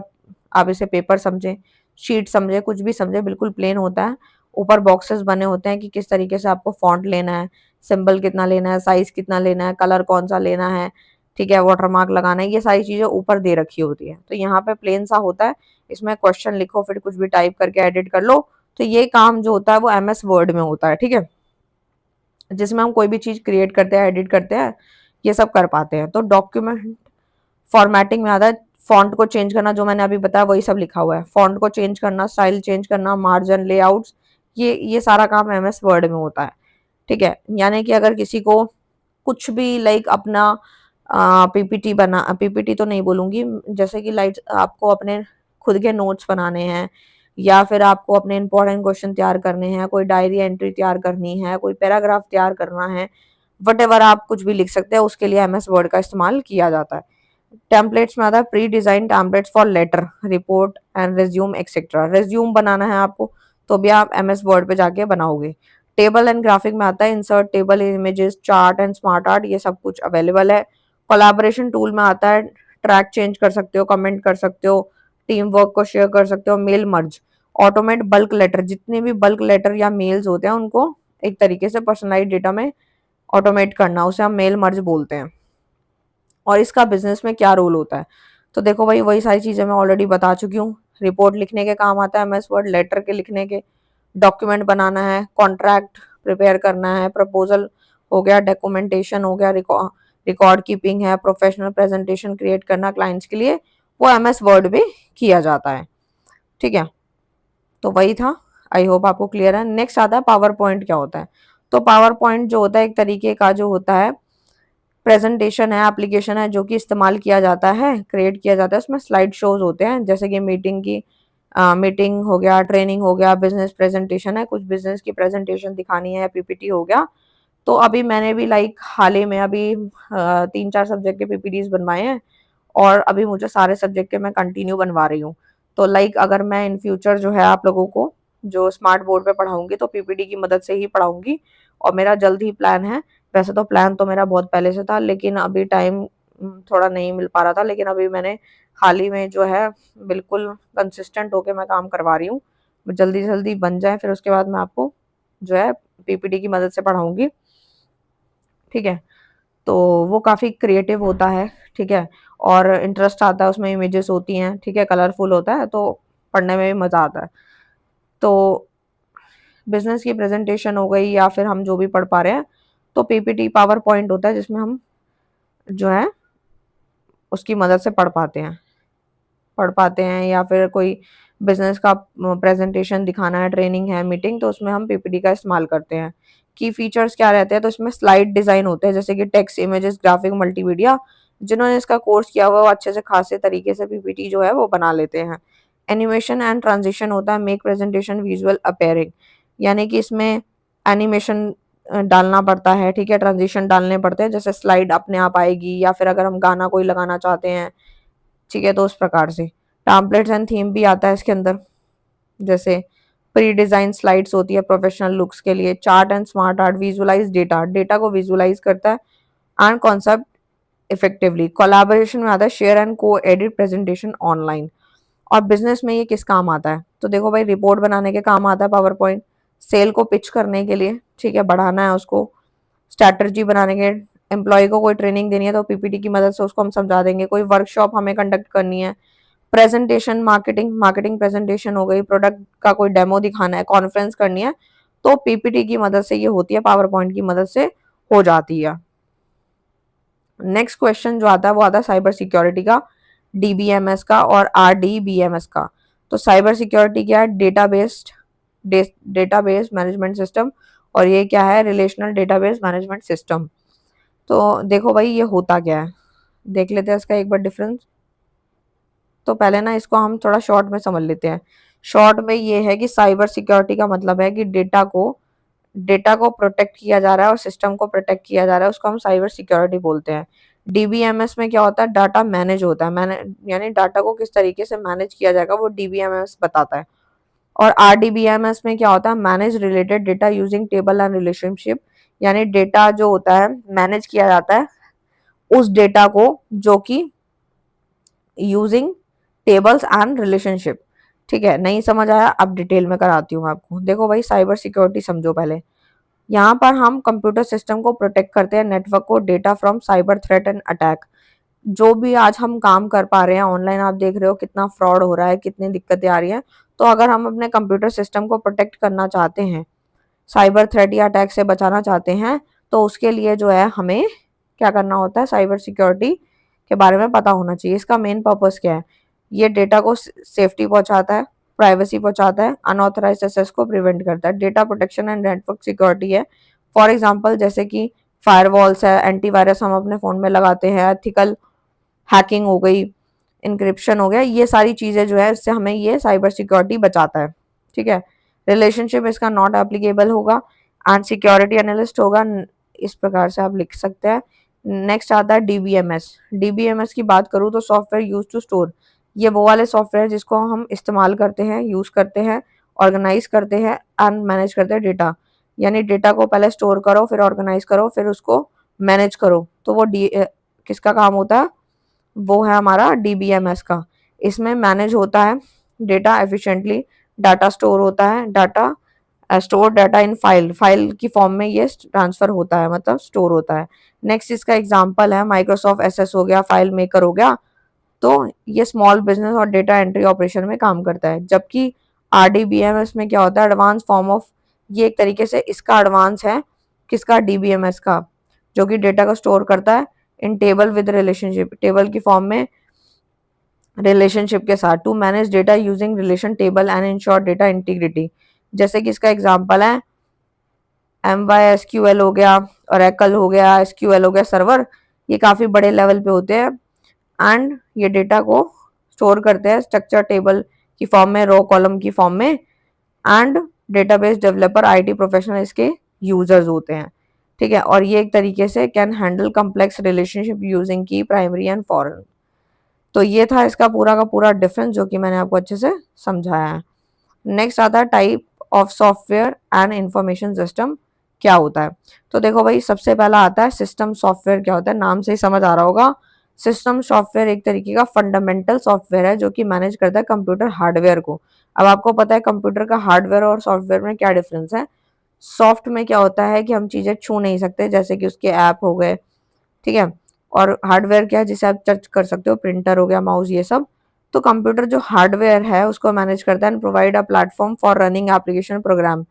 आप इसे पेपर समझें, शीट समझे, कुछ भी समझे, बिल्कुल प्लेन होता है। ऊपर बॉक्सेस बने होते हैं कि किस तरीके से आपको फॉन्ट लेना है, सिंबल कितना लेना है, साइज कितना लेना है, कलर कौन सा लेना है, ठीक है, वाटरमार्क लगाना है, ये सारी चीजें ऊपर दे रखी होती है। तो यहाँ पे प्लेन सा होता है, इसमें क्वेश्चन लिखो, फिर कुछ भी टाइप करके एडिट कर लो। तो ये काम जो होता है वो MS वर्ड में होता है, ठीक है, जिसमें हम कोई भी चीज क्रिएट करते हैं, एडिट करते हैं, ये सब कर पाते हैं। तो डॉक्यूमेंट फॉर्मेटिंग में आता है फॉन्ट को चेंज करना, जो मैंने अभी बताया वही सब लिखा हुआ है, फॉन्ट को चेंज करना, स्टाइल चेंज करना, मार्जिन, लेआउट्स, ये सारा काम MS वर्ड में होता है, ठीक है। यानी कि अगर किसी को कुछ भी लाइक अपना PPT बना, PPT तो नहीं बोलूंगी, जैसे कि लाइक आपको अपने खुद के नोट्स बनाने हैं, या फिर आपको अपने इंपॉर्टेंट क्वेश्चन तैयार करने हैं, कोई डायरी एंट्री तैयार करनी है, कोई पैराग्राफ तैयार करना है, वटेवर आप कुछ भी लिख सकते हैं, उसके लिए MS वर्ड का इस्तेमाल किया जाता है। टेम्पलेट्स में आता है pre design templates for letter, report and resume etcetera. Resume बनाना है आपको तो भी आप MS वर्ड पे जाके बनाओगे। टेबल एंड ग्राफिक में आता है insert table, images, chart and smart art, ये सब कुछ अवेलेबल है। कोलैबोरेशन टूल में आता है ट्रैक चेंज कर सकते हो, कमेंट कर सकते हो, टीम वर्क को शेयर कर सकते हो, mail merge, automate bulk letter, जितने भी बल्क लेटर या मेल्स होते हैं उनको एक तरीके से पर्सनलाइज डेटा में ऑटोमेट करना, उसे हम मेल मर्ज बोलते हैं। और इसका बिजनेस में क्या रोल होता है, तो देखो भाई वही सारी चीजें मैं ऑलरेडी बता चुकी हूँ। रिपोर्ट लिखने के काम आता है MS वर्ड, लेटर के लिखने के, डॉक्यूमेंट बनाना है, कॉन्ट्रैक्ट प्रिपेयर करना है, प्रपोजल हो गया, डॉक्यूमेंटेशन हो गया, रिकॉर्ड कीपिंग है, प्रोफेशनल प्रेजेंटेशन क्रिएट करना क्लाइंट्स के लिए, वो MS वर्ड में किया जाता है, ठीक है। तो वही था, आई होप आपको क्लियर है। नेक्स्ट आता है पावर पॉइंट क्या होता है। तो पावर पॉइंट जो होता है एक तरीके का जो होता है प्रेजेंटेशन है, एप्लीकेशन है, जो कि इस्तेमाल किया जाता है, क्रिएट किया जाता है। उसमें स्लाइड शोज होते हैं, जैसे कि मीटिंग हो गया, ट्रेनिंग हो गया, बिजनेस प्रेजेंटेशन है, कुछ बिजनेस की प्रेजेंटेशन दिखानी है, PPT हो गया। तो अभी मैंने भी लाइक हाल ही में अभी 3-4 सब्जेक्ट के PPTs बनवाए हैं, और अभी मुझे सारे सब्जेक्ट के मैं कंटिन्यू बनवा रही हूँ। तो लाइक अगर मैं इन फ्यूचर जो है आप लोगों को जो स्मार्ट बोर्ड पे पढ़ाऊंगी तो PPT की मदद से ही पढ़ाऊंगी, और मेरा जल्द ही प्लान है। वैसे तो प्लान तो मेरा बहुत पहले से था, लेकिन अभी टाइम थोड़ा नहीं मिल पा रहा था, लेकिन अभी मैंने हाल ही में जो है बिल्कुल कंसिस्टेंट होके मैं काम करवा रही हूँ। जल्दी जल्दी बन जाए, फिर उसके बाद मैं आपको जो है PPT की मदद से पढ़ाऊंगी, ठीक है। तो वो काफ़ी क्रिएटिव होता है, ठीक है, और इंटरेस्ट आता है उसमें, इमेजेस होती हैं, ठीक है, कलरफुल होता है, तो पढ़ने में भी मज़ा आता है। तो बिजनेस की प्रेजेंटेशन हो गई या फिर हम जो भी पढ़ पा रहे हैं, तो PPT पावर पॉइंट होता है जिसमें हम जो है उसकी मदद से पढ़ पाते हैं, या फिर कोई बिजनेस का प्रेजेंटेशन दिखाना है, ट्रेनिंग है, मीटिंग, तो उसमें हम PPT का इस्तेमाल करते हैं। की फीचर्स क्या रहते हैं, तो इसमें स्लाइड डिजाइन होते हैं, जैसे कि टेक्स्ट, इमेजेस, ग्राफिक, मल्टीमीडिया। जिन्होंने इसका कोर्स किया हुआ है वो अच्छे से खासे तरीके से PPT जो है वो बना लेते हैं। एनिमेशन एंड ट्रांजिशन होता है, मेक प्रेजेंटेशन विजुअल अपेयरिंग, यानी कि इसमें एनिमेशन डालना पड़ता है, ठीक है, ट्रांजिशन डालने पड़ते हैं, जैसे स्लाइड अपने आप आएगी, या फिर अगर हम गाना कोई लगाना चाहते हैं, ठीक है, तो उस प्रकार से। टैम्पलेट्स एंड थीम भी आता है इसके अंदर, जैसे प्री डिजाइन स्लाइड्स होती है प्रोफेशनल लुक्स के लिए, chart and smart art, visualize data, data को विजुअलाइज करता है, एंड कॉन्सेप्ट इफेक्टिवली। कोलैबोरेशन में आता है share and coedit presentation online. और बिजनेस में ये किस काम आता है, तो देखो भाई रिपोर्ट बनाने के काम आता है पावर पॉइंट, सेल को पिच करने के लिए, ठीक है, बढ़ाना है उसको, स्ट्रैटेजी बनाने के, एम्प्लॉय को कोई ट्रेनिंग देनी है तो PPT की मदद से उसको हम समझा देंगे, कोई वर्कशॉप हमें कंडक्ट करनी है, प्रेजेंटेशन, मार्केटिंग प्रेजेंटेशन हो गई, प्रोडक्ट का कोई डेमो दिखाना है, कॉन्फ्रेंस करनी है, तो PPT की मदद से ये होती है, पावर पॉइंट की मदद से हो जाती है। नेक्स्ट क्वेश्चन जो आता है वो आता है साइबर सिक्योरिटी का, DBMS का और RDBMS का। तो साइबर सिक्योरिटी क्या है, डेटाबेस मैनेजमेंट सिस्टम, और ये क्या है, रिलेशनल डेटाबेस मैनेजमेंट सिस्टम। तो देखो भाई ये होता क्या है, देख लेते हैं इसका एक बार डिफरेंस। तो पहले ना इसको हम थोड़ा शॉर्ट में समझ लेते हैं। शॉर्ट में ये है कि साइबर सिक्योरिटी का मतलब है कि डेटा को प्रोटेक्ट किया जा रहा है और सिस्टम को प्रोटेक्ट किया जा रहा है, उसको हम साइबर सिक्योरिटी बोलते हैं। DBMS में क्या होता है, डाटा मैनेज होता है, यानी डाटा को किस तरीके से मैनेज किया जाएगा वो DBMS बताता है। और RDBMS में क्या होता है, manage related data using table and relationship, यानी डेटा जो होता है मैनेज किया जाता है उस डेटा को जो कि यूजिंग टेबल्स एंड रिलेशनशिप, ठीक है, नहीं समझ आया, अब डिटेल में कराती हूँ आपको। देखो भाई, साइबर सिक्योरिटी समझो पहले। यहाँ पर हम कंप्यूटर सिस्टम को प्रोटेक्ट करते हैं, नेटवर्क को, data from cyber threat and attack. जो भी आज हम काम कर पा रहे हैं ऑनलाइन, आप देख रहे हो कितना फ्रॉड हो रहा है, कितनी दिक्कतें आ रही हैं। तो अगर हम अपने कंप्यूटर सिस्टम को प्रोटेक्ट करना चाहते हैं, साइबर थ्रेट या अटैक से बचाना चाहते हैं, तो उसके लिए जो है हमें क्या करना होता है, साइबर सिक्योरिटी के बारे में पता होना चाहिए। इसका मेन पर्पस क्या है? ये डेटा को सेफ्टी पहुंचाता है, प्राइवेसी पहुंचाता है, अनऑथराइज्ड एक्सेस को प्रिवेंट करता है, data protection and network security है। फॉर एग्जांपल जैसे कि फायरवॉल्स है, एंटीवायरस हम अपने फोन में लगाते हैं, एथिकल हैकिंग हो गई, इंक्रिप्शन हो गया, ये सारी चीजें जो है इससे हमें ये साइबर सिक्योरिटी बचाता है। ठीक है, रिलेशनशिप इसका नॉट एप्लीकेबल होगा एंड सिक्योरिटी एनालिस्ट होगा। इस प्रकार से आप लिख सकते हैं। नेक्स्ट आता है डीबीएमएस। डीबीएमएस की बात करूँ तो सॉफ्टवेयर यूज टू स्टोर, ये वो वाले सॉफ्टवेयर जिसको हम इस्तेमाल करते हैं, यूज करते हैं, ऑर्गेनाइज करते हैं एंड मैनेज करते हैं डेटा। यानी डेटा को पहले स्टोर करो, फिर ऑर्गेनाइज करो, फिर उसको मैनेज करो, तो वो किसका काम होता है? वो है हमारा डीबीएमएस का। इसमें मैनेज होता है डेटा एफिशिएंटली, डाटा स्टोर होता है, data store data in file, file की फॉर्म में ये ट्रांसफर होता है, मतलब स्टोर होता है। नेक्स्ट इसका एग्जांपल है माइक्रोसॉफ्ट एसएस हो गया, फाइल मेकर हो गया। तो ये स्मॉल बिजनेस और डेटा एंट्री ऑपरेशन में काम करता है। जबकि आरडीबीएमएस में क्या होता है? एडवांस फॉर्म ऑफ, ये एक तरीके से इसका एडवांस है किसका? डीबीएमएस का, जो कि डेटा को स्टोर करता है in table with relationship, table की फॉर्म में रिलेशनशिप के साथ, to manage data using relation table and ensure data integrity. जैसे कि इसका एग्जांपल है MySQL हो गया, Oracle हो गया, SQL हो गया सर्वर। ये काफी बड़े लेवल पे होते हैं एंड ये डेटा को स्टोर करते हैं स्ट्रक्चर टेबल की फॉर्म में, रो कॉलम की फॉर्म में। And database developer, IT professional इसके यूजर्स होते हैं। ठीक है, और ये एक तरीके से can handle complex relationship using की प्राइमरी एंड फॉरेन। तो ये था इसका पूरा का पूरा डिफरेंस, जो कि मैंने आपको अच्छे से समझाया है। नेक्स्ट आता है type of software and information system क्या होता है। तो देखो भाई, सबसे पहला आता है सिस्टम सॉफ्टवेयर। क्या होता है? नाम से ही समझ आ रहा होगा। सिस्टम सॉफ्टवेयर एक तरीके का फंडामेंटल सॉफ्टवेयर है जो कि मैनेज करता है कंप्यूटर हार्डवेयर को। अब आपको पता है कंप्यूटर का हार्डवेयर और सॉफ्टवेयर में क्या डिफरेंस है। सॉफ्ट में क्या होता है कि हम चीजें छू नहीं सकते, जैसे कि उसके ऐप हो गए, ठीक है। और हार्डवेयर क्या है? जिसे आप टच कर सकते हो, प्रिंटर हो गया, माउस, ये सब। तो कंप्यूटर जो हार्डवेयर है उसको मैनेज करता है and provide a platform for running application program.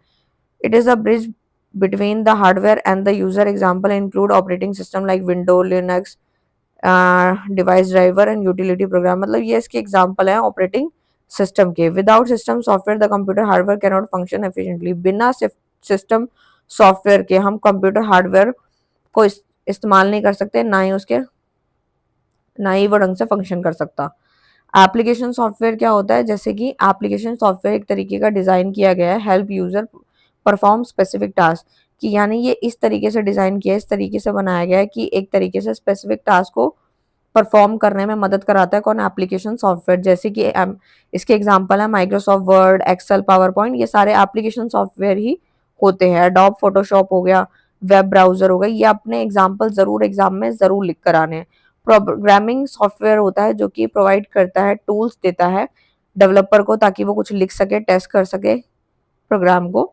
It is a bridge between the hardware and the user. Example include operating system like Windows, Linux, device driver and utility program। मतलब ये इसके example है operating system के। Without system software the computer hardware can not function efficiently. बिना system software के हम computer hardware को इस्तेमाल नहीं कर सकते, ना ही वो ढंग से फंक्शन कर सकता। एप्लीकेशन सॉफ्टवेयर क्या होता है? जैसे कि एप्लीकेशन सॉफ्टवेयर एक तरीके का डिजाइन किया गया है help user perform specific task, कि यानी ये इस तरीके से डिजाइन किया है, इस तरीके से बनाया गया है कि एक तरीके से स्पेसिफिक टास्क को परफॉर्म करने में मदद कराता है। कौन? Application software. जैसे कि इसके एग्जांपल है Microsoft Word, Excel, PowerPoint, ये सारे एप्लीकेशन सॉफ्टवेयर ही होते हैं। एडोब फोटोशॉप हो गया, वेब ब्राउजर हो गया। ये अपने एग्जाम्पल जरूर एग्जाम में जरूर लिख कर आने हैं। प्रोग्रामिंग सॉफ्टवेयर होता है जो कि प्रोवाइड करता है, टूल्स देता है डेवलपर को ताकि वो कुछ लिख सके, टेस्ट कर सके प्रोग्राम को।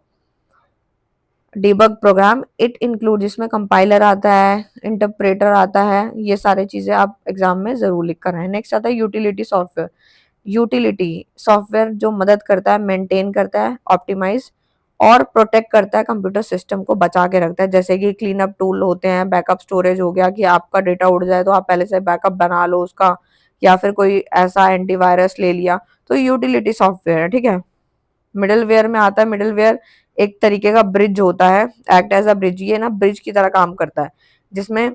डिबग प्रोग्राम इट इंक्लूड, जिसमें कंपाइलर आता है, इंटरप्रेटर आता है, ये सारी चीजें आप एग्जाम में जरूर लिख कर आए। नेक्स्ट आता है यूटिलिटी सॉफ्टवेयर। यूटिलिटी सॉफ्टवेयर जो मदद करता है, मेंटेन करता है, ऑप्टिमाइज और प्रोटेक्ट करता है कंप्यूटर सिस्टम को, बचा के रखता है। जैसे कि क्लीन अप टूल होते हैं, बैकअप स्टोरेज हो गया कि आपका डेटा उड़ जाए तो आप पहले से बैकअप बना लो उसका, या फिर कोई ऐसा एंटीवायरस ले लिया, तो यूटिलिटी सॉफ्टवेयर है। ठीक है, मिडलवेयर में आता है। मिडलवेयर एक तरीके का ब्रिज होता है, एक्ट एज अ ब्रिज, ये ना ब्रिज की तरह काम करता है, जिसमें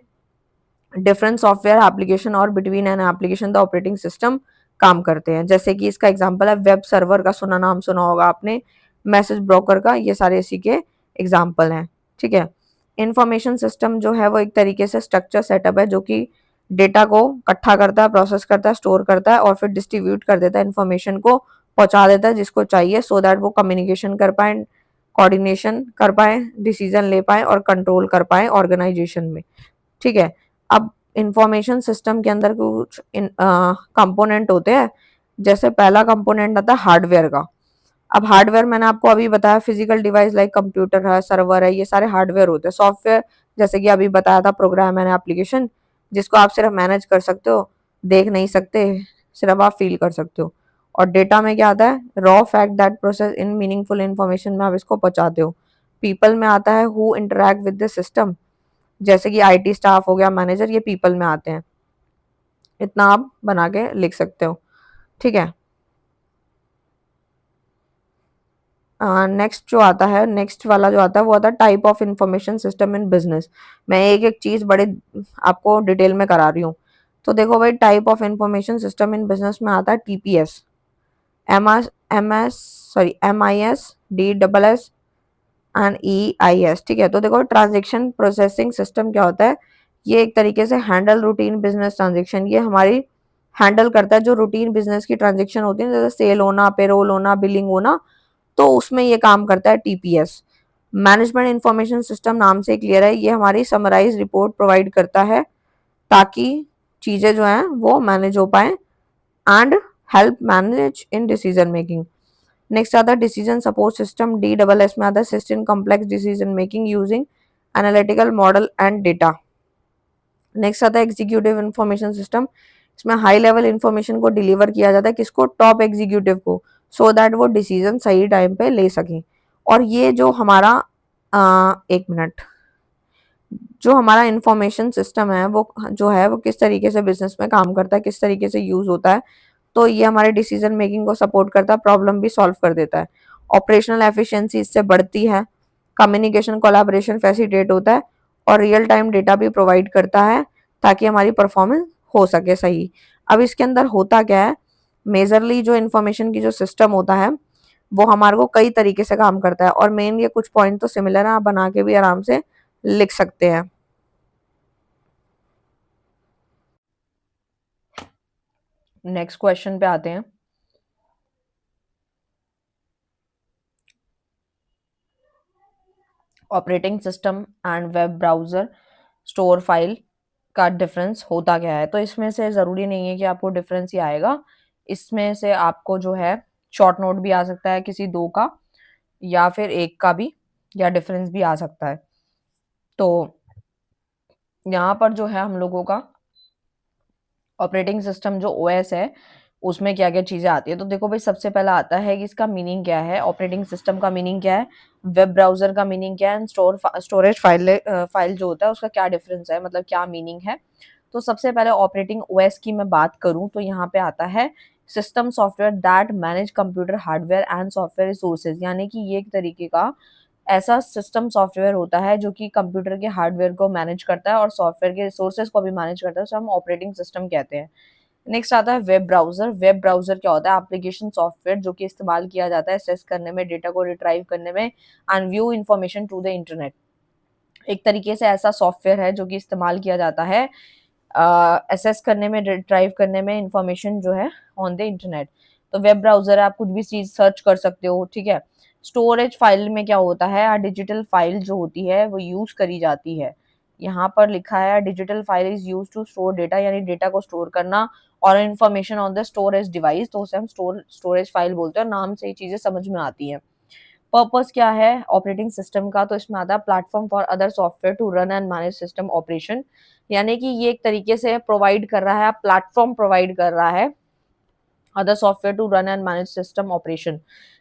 डिफरेंट सॉफ्टवेयर एप्लीकेशन और between an application the operating system काम करते हैं। जैसे कि इसका एग्जांपल है वेब सर्वर का, नाम सुना होगा आपने, मैसेज ब्रोकर का, ये सारे इसी के एग्जांपल हैं। ठीक है, इंफॉर्मेशन सिस्टम जो है वो एक तरीके से स्ट्रक्चर सेटअप है जो कि डेटा को इकट्ठा करता है, प्रोसेस करता है, स्टोर करता है और फिर डिस्ट्रीब्यूट कर देता है, इन्फॉर्मेशन को पहुंचा देता है जिसको चाहिए, सो दैट वो कम्युनिकेशन कर पाए, कोऑर्डिनेशन कर पाए, डिसीजन ले पाए और कंट्रोल कर पाए ऑर्गेनाइजेशन में। ठीक है, अब इंफॉर्मेशन सिस्टम के अंदर कुछ कंपोनेंट होते हैं जैसे पहला कंपोनेंट आता है हार्डवेयर का। अब हार्डवेयर मैंने आपको अभी बताया, फिजिकल डिवाइस लाइक कंप्यूटर है, सर्वर है, ये सारे हार्डवेयर होते हैं। सॉफ्टवेयर जैसे कि अभी बताया था, प्रोग्राम एंड एप्लीकेशन, जिसको आप सिर्फ मैनेज कर सकते हो, देख नहीं सकते, सिर्फ आप फील कर सकते हो। और डेटा में क्या आता है, raw fact that process in meaningful information में आप इसको पहुंचाते हो। पीपल में आता है who interact with the system, जैसे कि आईटी स्टाफ हो गया, मैनेजर, ये पीपल में आते हैं। इतना आप बना के लिख सकते हो, ठीक है। नेक्स्ट जो आता है, नेक्स्ट वाला जो आता है वो आता है type of information system in business. मैं एक एक चीज बड़े आपको डिटेल में करा रही हूँ। तो देखो भाई, type of information system in business में आता है TPS, M S sorry MIS, DSS and EIS, ठीक है। तो देखो, ट्रांजेक्शन प्रोसेसिंग सिस्टम क्या होता है, ये एक तरीके से हैंडल रूटीन बिजनेस ट्रांजेक्शन, ये हमारी हैंडल करता है जो रूटीन बिजनेस की ट्रांजेक्शन होती है, जैसे सेल होना, पेरोल होना, बिलिंग होना, तो उसमें ये काम करता है टीपीएस। मैनेजमेंट इंफॉर्मेशन सिस्टम नाम से क्लियर है, ये हमारी समराइज रिपोर्ट प्रोवाइड करता है ताकि चीजें जो हैं वो मैनेज हो पाए and help manage in decision making. Next आता है डिसीजन सपोर्ट सिस्टम, DSS में आता है system complex decision making using analytical model and data. Next आता है एग्जीक्यूटिव इंफॉर्मेशन सिस्टम, इसमें हाई लेवल इंफॉर्मेशन को डिलीवर किया जाता है, किसको, टॉप एग्जीक्यूटिव को, सो दैट वो डिसीजन सही टाइम पे ले सकें। और ये जो हमारा एक मिनट, जो हमारा इंफॉर्मेशन सिस्टम है वो जो है वो किस तरीके से बिजनेस में काम करता है, किस तरीके से यूज होता है, तो ये हमारे डिसीजन मेकिंग को सपोर्ट करता है, प्रॉब्लम भी सॉल्व कर देता है। ऑपरेशनल एफिशिएंसी इससे बढ़ती है, कम्युनिकेशन कोलैबोरेशन फैसिलिटेट होता है, और रियल टाइम डेटा भी प्रोवाइड करता है ताकि हमारी परफॉर्मेंस हो सके सही। अब इसके अंदर होता क्या है, मेजरली जो इन्फॉर्मेशन की जो सिस्टम होता है वो हमारे को कई तरीके से काम करता है, और मेन ये कुछ पॉइंट तो सिमिलर है, आप बना के भी आराम से लिख सकते हैं। नेक्स्ट क्वेश्चन पे आते हैं। Operating system and web browser store file का डिफरेंस होता क्या है। तो इसमें से ज़रूरी नहीं है कि आपको डिफरेंस ही आएगा, इसमें से आपको जो है शॉर्ट नोट भी आ सकता है किसी दो का, या फिर एक का भी, या डिफरेंस भी आ सकता है। तो यहाँ पर जो है हम लोगों का ऑपरेटिंग सिस्टम जो ओएस है उसमें क्या क्या चीज़ें आती है। तो देखो भाई, सबसे पहला आता है कि इसका मीनिंग क्या है, ऑपरेटिंग सिस्टम का मीनिंग क्या है, वेब ब्राउजर का मीनिंग क्या है, एंड स्टोरेज फाइल जो होता है उसका क्या डिफरेंस है, मतलब क्या मीनिंग है। तो सबसे पहले ऑपरेटिंग ओएस की मैं बात करूं तो यहाँ पे आता है system software that manage computer hardware and software resources, यानी कि ये एक तरीके का ऐसा सिस्टम सॉफ्टवेयर होता है जो कि कंप्यूटर के हार्डवेयर को मैनेज करता है और सॉफ्टवेयर के रिसोर्सेज को भी मैनेज करता है, उसे हम ऑपरेटिंग सिस्टम कहते हैं। नेक्स्ट आता है वेब ब्राउजर। वेब ब्राउजर क्या होता है, एप्लीकेशन सॉफ्टवेयर जो कि इस्तेमाल किया जाता है एक्सेस करने में, डेटा को रिट्राइव करने में and view information to the internet. एक तरीके से ऐसा सॉफ्टवेयर है जो कि इस्तेमाल किया जाता है एसेस करने में, रिट्राइव करने में इंफॉर्मेशन जो है ऑन द इंटरनेट। तो वेब ब्राउजर है, आप कुछ भी चीज सर्च कर सकते हो, ठीक है। स्टोरेज फाइल में क्या होता है, डिजिटल फाइल जो होती है वो यूज करी जाती है। यहाँ पर लिखा है digital file is use to store data, यानी डेटा को स्टोर करना और information on the storage device, तो उसे हम स्टोरेज फाइल बोलते हैं, और नाम से ये चीजें समझ में आती हैं। पर्पस क्या है ऑपरेटिंग सिस्टम का, तो इसमें आता है platform for other software to run and manage system operation, यानी कि ये एक तरीके से प्रोवाइड कर रहा है, प्लेटफॉर्म प्रोवाइड कर रहा है other software to run and manage system operation.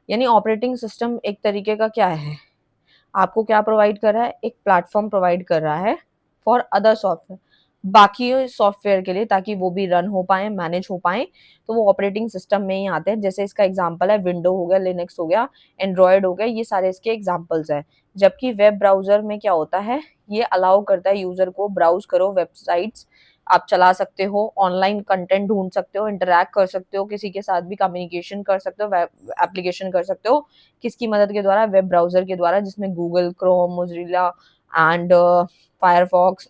यानी ऑपरेटिंग सिस्टम एक तरीके का क्या है, आपको क्या प्रोवाइड कर रहा है, एक प्लेटफॉर्म प्रोवाइड कर रहा है फॉर अदर सॉफ्टवेयर, बाकी सॉफ्टवेयर के लिए, ताकि वो भी रन हो पाए, मैनेज हो पाए, तो वो ऑपरेटिंग सिस्टम में ही आते हैं। जैसे इसका एग्जांपल है विंडो हो गया, लिनक्स हो गया, एंड्रॉयड हो गया, ये सारे इसके एग्जांपल्स हैं। जबकि वेब ब्राउजर में क्या होता है, ये अलाउ करता है यूजर को ब्राउज करो, वेबसाइट्स आप चला सकते हो, ऑनलाइन कंटेंट ढूंढ सकते हो, इंटरैक्ट कर सकते हो, किसी के साथ भी कम्युनिकेशन कर सकते हो, वेब एप्लीकेशन कर सकते हो, किसकी मदद के द्वारा, वेब ब्राउजर के द्वारा, जिसमें Google Chrome, Mozilla and Firefox,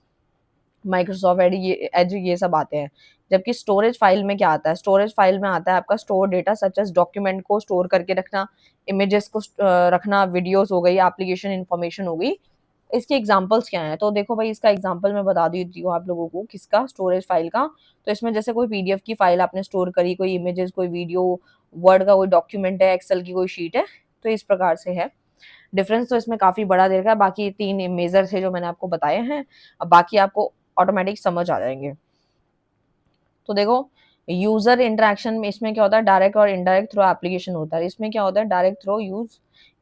Microsoft Edge ये सब आते हैं। जबकि स्टोरेज फाइल में क्या आता है, स्टोरेज फाइल में आता है आपका store data such as document को स्टोर करके रखना, इमेजेस को रखना, वीडियोस हो गई, एप्लीकेशन इंफॉर्मेशन हो गई, इसके एग्जांपल्स क्या हैं? तो देखो भाई, इसका एग्जांपल मैं बता देती हूँ आप लोगों को, किसका, स्टोरेज फाइल का। तो इसमें जैसे कोई पीडीएफ की फाइल आपने स्टोर करी, कोई इमेजेस, कोई वीडियो, वर्ड का कोई डॉक्यूमेंट है, एक्सेल की कोई शीट है, तो इस प्रकार से है। डिफरेंस तो इसमें काफी बड़ा दे रखा है, बाकी 3 मेजर थे जो मैंने आपको बताए हैं, अब बाकी आपको ऑटोमेटिक समझ आ जाएंगे। तो देखो, यूजर इंटरेक्शन में इसमें क्या होता है, डायरेक्ट और इनडायरेक्ट थ्रू एप्लीकेशन होता है। इसमें क्या होता है, direct through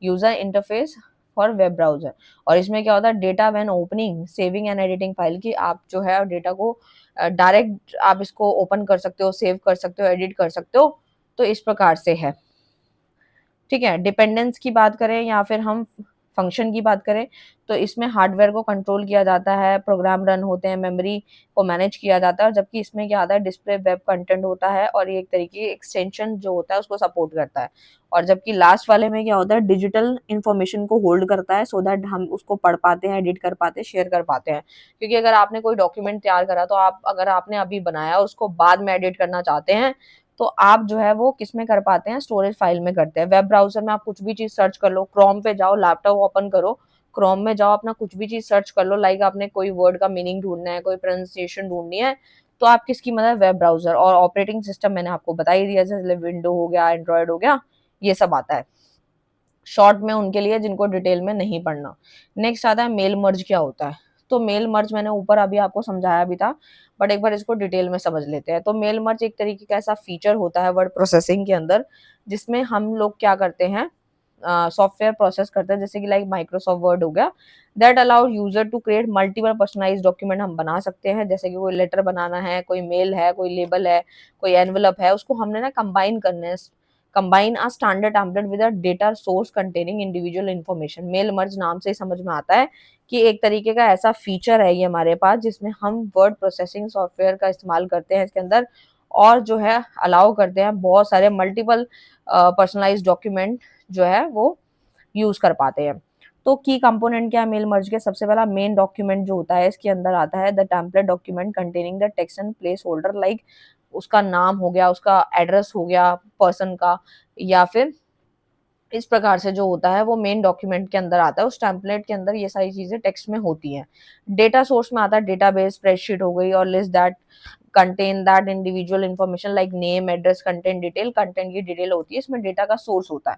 user interface for web browser. और इसमें क्या होता है, data when opening, saving and editing file, की आप जो है डेटा को डायरेक्ट आप इसको ओपन कर सकते हो, सेव कर सकते हो, एडिट कर सकते हो। तो इस प्रकार से है, ठीक है। डिपेंडेंस की बात करें या फिर हम फंक्शन की बात करें, तो इसमें हार्डवेयर को कंट्रोल किया जाता है, प्रोग्राम रन होते हैं, मेमोरी को मैनेज किया जाता है। और जबकि इसमें क्या आता है, डिस्प्ले वेब कंटेंट होता है और ये एक तरीके की एक्सटेंशन जो होता है उसको सपोर्ट करता है। और जबकि लास्ट वाले में क्या होता है, डिजिटल इंफॉर्मेशन को होल्ड करता है, सो दैट हम उसको पढ़ पाते हैं, एडिट कर पाते हैं, शेयर कर पाते हैं। क्योंकि अगर आपने कोई डॉक्यूमेंट तैयार करा, तो आप अगर आपने अभी बनाया उसको बाद में एडिट करना चाहते हैं, तो आप जो है वो किस में कर पाते हैं, स्टोरेज फाइल में करते हैं। वेब ब्राउजर में आप कुछ भी चीज सर्च कर लो, क्रोम पे जाओ, लैपटॉप ओपन करो, क्रोम में जाओ, अपना कुछ भी चीज सर्च कर लो, लाइक आपने कोई वर्ड का मीनिंग ढूंढना है, कोई प्रोनाउंसिएशन ढूंढनी है, तो आप किसकी मदद, वेब ब्राउजर। और ऑपरेटिंग सिस्टम मैंने आपको बता ही दिया, जैसे विंडो हो गया, एंड्रॉयड हो गया, ये सब आता है शॉर्ट में उनके लिए जिनको डिटेल में नहीं पढ़ना। नेक्स्ट आता है मेल मर्ज क्या होता है। तो मेल मर्ज मैंने ऊपर अभी आपको समझाया भी था, बट एक बार इसको डिटेल में समझ लेते हैं। तो मेल मर्ज एक तरीके का ऐसा फीचर होता है वर्ड प्रोसेसिंग के अंदर, जिसमें हम लोग क्या करते हैं, सॉफ्टवेयर प्रोसेस करते हैं, जैसे कि लाइक माइक्रोसॉफ्ट वर्ड हो गया, that allow user to create multiple personalize document हम बना सकते हैं। जैसे कि कोई लेटर बनाना है, कोई मेल है, कोई लेबल है, कोई एनवलप है, उसको हमने ना कंबाइन करना है, combine a standard template with a data source containing individual information. Mail merge नाम से ही समझ में आता है कि एक तरीके का ऐसा फीचर है ये हमारे पास, जिसमें हम वर्ड प्रोसेसिंग सॉफ्टवेयर का इस्तेमाल करते हैं इसके अंदर, और जो है अलाउ करते हैं बहुत सारे मल्टीपल पर्सनलाइज डॉक्यूमेंट जो है वो यूज कर पाते हैं। तो की कंपोनेंट क्या है मेल मर्ज के, सबसे पहला मेन डॉक्यूमेंट जो होता है इसके अंदर आता है the template document containing the text and place holder, like उसका नाम हो गया, उसका एड्रेस हो गया पर्सन का, या फिर इस प्रकार से जो होता है वो मेन डॉक्यूमेंट के अंदर आता है। उस टेम्पलेट के अंदर ये सारी चीजें टेक्स्ट में होती हैं। डेटा सोर्स में आता है डेटाबेस, स्प्रेडशीट हो गई, और list that contain that individual information like name, address, content detail, content की डिटेल होती है, इसमें डेटा का सोर्स होता है।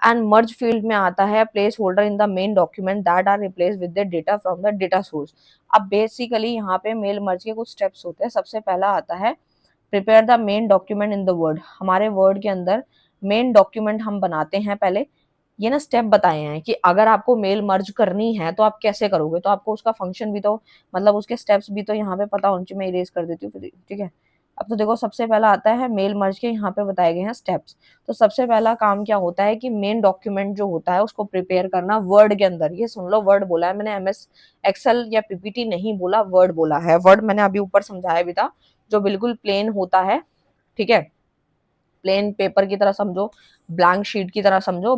एंड मर्ज फील्ड में आता है place holder in the main document that are replace with the data from the data source. अब बेसिकली यहाँ पे मेल मर्ज के कुछ स्टेप्स होते हैं। सबसे पहला आता है prepare the main document in the word. हमारे वर्ड के अंदर मेन डॉक्यूमेंट हम बनाते हैं पहले। ये ना स्टेप बताए हैं कि अगर आपको मेल मर्ज करनी है तो आप कैसे करोगे, तो आपको उसका फंक्शन भी तो, मतलब उसके स्टेप्स भी तो यहाँ पे पता होने चाहिए। मैं इरेज कर देती हूँ फिर, ठीक है। अब तो देखो, सबसे पहला आता है मेल मर्ज के, यहाँ पे बताए गए हैं स्टेप्स। तो सबसे पहला काम क्या होता है कि मेन डॉक्यूमेंट जो होता है उसको प्रिपेयर करना वर्ड के अंदर। ये सुन लो, वर्ड बोला है मैंने, एमएस एक्सेल या पीपीटी नहीं बोला, वर्ड बोला है। वर्ड मैंने अभी ऊपर समझाया भी था, जो बिल्कुल प्लेन होता है, ठीक है। प्लेन पेपर की तरह समझो, ब्लैंक शीट की तरह समझो,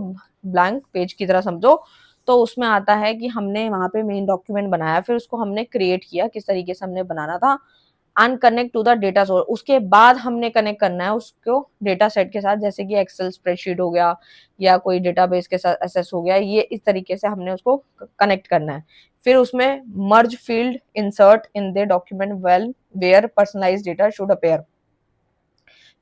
ब्लैंक पेज की तरह समझो। तो उसमें आता है कि हमने वहां पे मेन डॉक्यूमेंट बनाया, फिर उसको हमने क्रिएट किया, किस तरीके से हमने बनाना था, and connect to the data source. उसके बाद हमने कनेक्ट करना है उसको डेटा सेट के साथ, जैसे कि एक्सेल स्प्रेडशीट हो गया या कोई डेटाबेस के साथ एसएस हो गया, ये इस तरीके से हमने उसको कनेक्ट करना है। फिर उसमें merge field insert in the document well where personalized data should appear.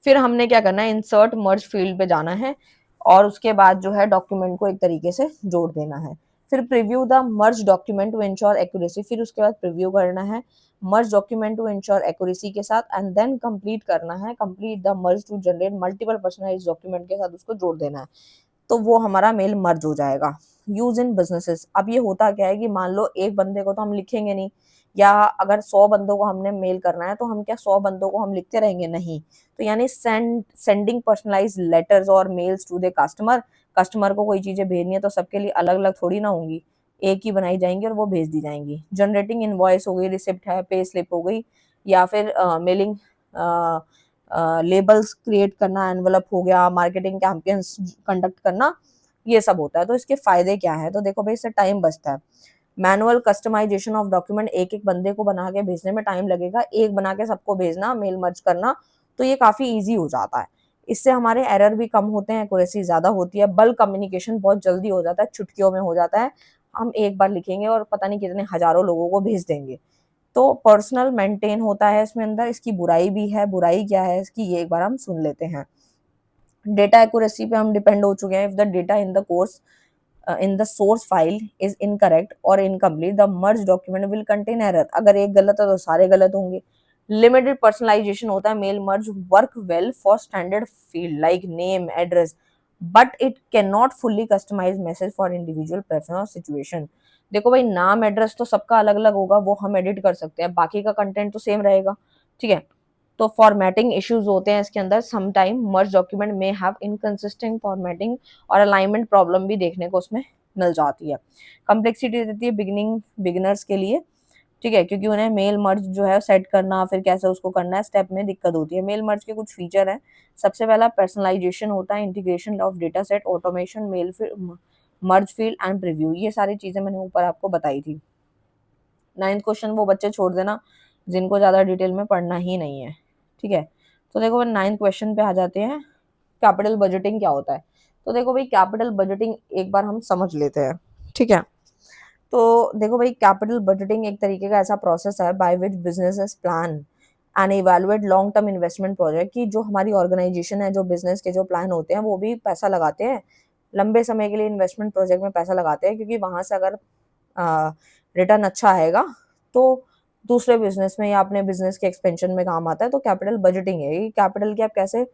फिर हमने क्या करना है, इंसर्ट मर्ज फील्ड पे जाना है, और उसके बाद जो है डॉक्यूमेंट को एक तरीके से जोड़ देना है। फिर preview the merge document to ensure accuracy. फिर उसके बाद प्रीव्यू करना है merge document to ensure accuracy के साथ, एंड देन कंप्लीट करना है, complete the merge to generate multiple personalized document के साथ उसको जोड़ देना है। तो वो हमारा मेल मर्ज हो जाएगा। Use in businesses. अब ये होता क्या है कि मान लो एक बंदे को तो हम लिखेंगे नहीं, या अगर 100 बंदों को हमने मेल करना है तो हम क्या 100 बंदों को हम लिखते रहेंगे, नहीं। तो यानी सेंडिंग पर्सनलाइज्ड लेटर्स और mails to the customer. Customer को कोई चीजें भेजनी है तो सबके लिए अलग अलग थोड़ी ना होंगी, एक ही बनाई जाएंगी और वो भेज दी जाएंगी। जनरेटिंग इनवॉइस हो गई, रिसिप्ट है, पे स्लिप हो गई, या फिर मेलिंग लेबल्स क्रिएट करना, एनवलप हो गया, मार्केटिंग कैंपेन्स कंडक्ट करना, ये सब होता है। तो इसके फायदे क्या है, तो देखो भाई, इससे टाइम बचता है। मैनुअल कस्टमाइजेशन ऑफ डॉक्यूमेंट, एक एक बंदे को बना के भेजने में टाइम लगेगा, एक बना के सबको भेजना, मेल मर्ज करना, तो ये काफी इजी हो जाता है। इससे हमारे एरर भी कम होते हैं, एक्यूरेसी ज्यादा होती है, बल्क कम्युनिकेशन बहुत जल्दी हो जाता है, चुटकियों में हो जाता है। हम एक बार लिखेंगे और पता नहीं कितने हजारों लोगों को भेज देंगे। तो पर्सनल मेंटेन होता है इसमें अंदर। इसकी बुराई भी है, बुराई क्या है इसकी ये एक बार हम सुन लेते हैं। डेटा एक्यूरेसी पे हम डिपेंड हो चुके हैं। If the data in the course in the source file is incorrect or incomplete, the merged document will contain error। अगर एक गलत है तो सारे गलत होंगे। लिमिटेड पर्सनलाइजेशन होता है। Mail merge work well for standard field like name address, but it can not fully customize message for individual preference और सिचुएशन। देखो भाई, नाम एड्रेस तो सबका अलग अलग होगा, वो हम एडिट कर सकते हैं, बाकी का कंटेंट तो सेम रहेगा, ठीक है। तो फॉर्मेटिंग इश्यूज होते हैं इसके अंदर। सम टाइम मर्ज डॉक्यूमेंट में हैव इनकंसिस्टेंट फॉर्मेटिंग और अलाइनमेंट प्रॉब्लम भी देखने को उसमें मिल जाती है। कम्प्लेक्सिटी देती है बिगिनर्स के लिए, ठीक है, क्योंकि उन्हें मेल मर्ज जो है सेट करना, फिर कैसे उसको करना है, स्टेप में दिक्कत होती है। मेल मर्ज के कुछ फीचर हैं। सबसे पहला पर्सनलाइजेशन होता है, integration of data set, automation, mail merge field and preview. ये सारी चीजें मैंने ऊपर आपको बताई थी। 9th क्वेश्चन वो बच्चे छोड़ देना जिनको ज्यादा डिटेल में पढ़ना ही नहीं है, ठीक है। तो देखो 9th क्वेश्चन पे आ जाते हैं। कैपिटल बजटिंग क्या होता है? तो देखो भाई, कैपिटल बजटिंग एक बार हम समझ लेते हैं, ठीक है। तो देखो भाई, कैपिटल बजटिंग एक तरीके का ऐसा प्रोसेस है by which businesses plan and evaluate long term investment project. की जो हमारी ऑर्गेनाइजेशन है, जो बिजनेस के जो प्लान होते हैं, वो भी पैसा लगाते हैं लंबे समय के लिए, इन्वेस्टमेंट प्रोजेक्ट में पैसा लगाते हैं, क्योंकि वहां से अगर रिटर्न अच्छा आएगा तो दूसरे बिजनेस में या अपने बिजनेस के एक्सपेंशन में काम आता है। तो कैपिटल बजटिंग है। कैपिटल की आप कैसे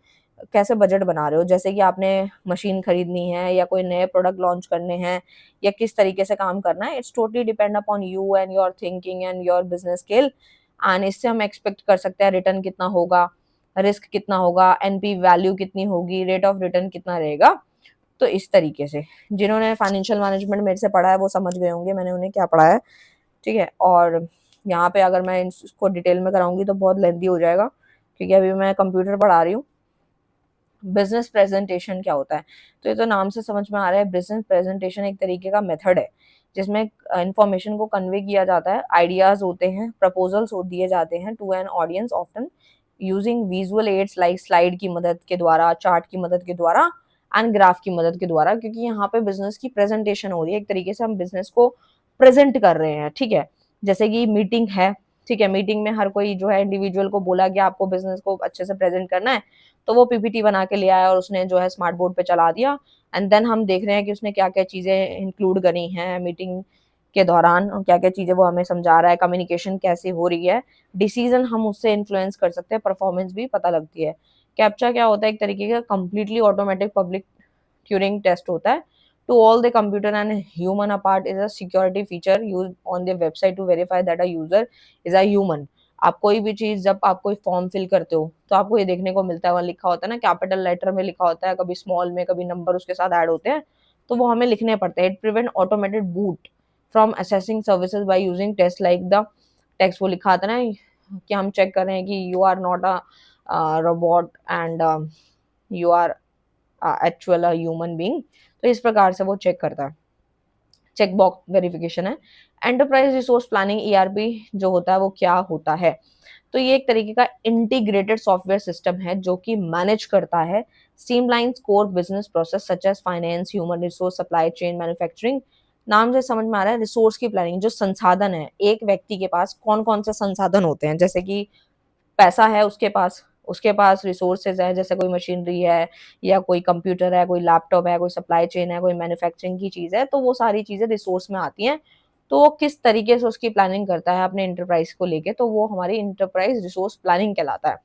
कैसे बजट बना रहे हो, जैसे कि आपने मशीन खरीदनी है या कोई नए प्रोडक्ट लॉन्च करने हैं या किस तरीके से काम करना है। It's totally depend upon you and your thinking and your business scale. And इससे हम एक्सपेक्ट कर सकते हैं रिटर्न कितना होगा, रिस्क कितना होगा, एनपी वैल्यू कितनी होगी, रेट ऑफ रिटर्न कितना रहेगा। तो इस तरीके से जिन्होंने फाइनेंशियल मैनेजमेंट मेरे से पढ़ा है वो समझ गए होंगे मैंने उन्हें क्या पढ़ा है, ठीक है। और यहाँ पे अगर मैं इसको डिटेल में कराऊंगी तो बहुत लेंथी हो जाएगा, क्योंकि अभी मैं कंप्यूटर पढ़ा रही हूँ। बिजनेस प्रेजेंटेशन क्या होता है? तो ये तो नाम से समझ में आ रहा है। बिजनेस प्रेजेंटेशन एक तरीके का मेथड है जिसमें इंफॉर्मेशन को कन्वे किया जाता है, आइडियाज होते हैं, प्रपोजल्स दिए जाते हैं to an audience, often using visual aids like slide की मदद के द्वारा, चार्ट की मदद के द्वारा एंड ग्राफ की मदद के द्वारा, क्योंकि यहाँ पे बिजनेस की प्रेजेंटेशन हो रही है। एक तरीके से हम बिजनेस को प्रेजेंट कर रहे हैं, ठीक है। जैसे कि मीटिंग है, ठीक है, मीटिंग में हर कोई जो है इंडिविजुअल को बोला गया आपको बिजनेस को अच्छे से प्रेजेंट करना है, तो वो पीपीटी बना के ले आया और उसने जो है स्मार्ट बोर्ड पे चला दिया। एंड देन हम देख रहे हैं कि उसने क्या क्या चीजें इंक्लूड करी हैं मीटिंग के दौरान, क्या क्या चीजें वो हमें समझा रहा है, कम्युनिकेशन कैसी हो रही है, डिसीजन हम उससे इन्फ्लुएंस कर सकते हैं, परफॉर्मेंस भी पता लगती है। कैप्चा क्या होता है? एक तरीके का completely automatic public Turing test होता है। To all the computer and human apart is a security feature use on the website to verify that a user is a human. आप कोई भी चीज, जब आप कोई फॉर्म फिल करते हो तो आपको ये देखने को मिलता है, वहाँ लिखा होता है ना, कैपिटल लेटर में लिखा होता है, कभी स्मॉल में, कभी नंबर उसके साथ ऐड होते हैं, तो वो हमें लिखने पड़ते हैं। It prevent automated boot from assessing services by using taste like the text. वो लिखा आता है ना कि हम चेक कर रहे हैं कि you are not a robot and you are actual a human being. तो इस प्रकार से वो चेक करता है। चेक बॉक्स वेरिफिकेशन है। एंटरप्राइज रिसोर्स प्लानिंग ईआरपी जो होता है वो क्या होता है? तो ये एक तरीके का इंटीग्रेटेड सॉफ्टवेयर सिस्टम है जो कि मैनेज करता है streamlines core business process such as finance, human resource, supply chain, manufacturing. नाम से समझ में आ रहा है, रिसोर्स की प्लानिंग, जो संसाधन है एक व्यक्ति के पास कौन कौन से संसाधन होते हैं, जैसे कि पैसा है उसके पास रिसोर्सेज है, जैसे कोई मशीनरी है या कोई कंप्यूटर है, कोई लैपटॉप है, कोई सप्लाई चेन है, कोई मैन्युफैक्चरिंग की चीज है, तो वो सारी चीजें रिसोर्स में आती हैं। तो वो किस तरीके से उसकी प्लानिंग करता है अपने इंटरप्राइज को लेके, तो वो हमारी इंटरप्राइज रिसोर्स प्लानिंग कहलाता है।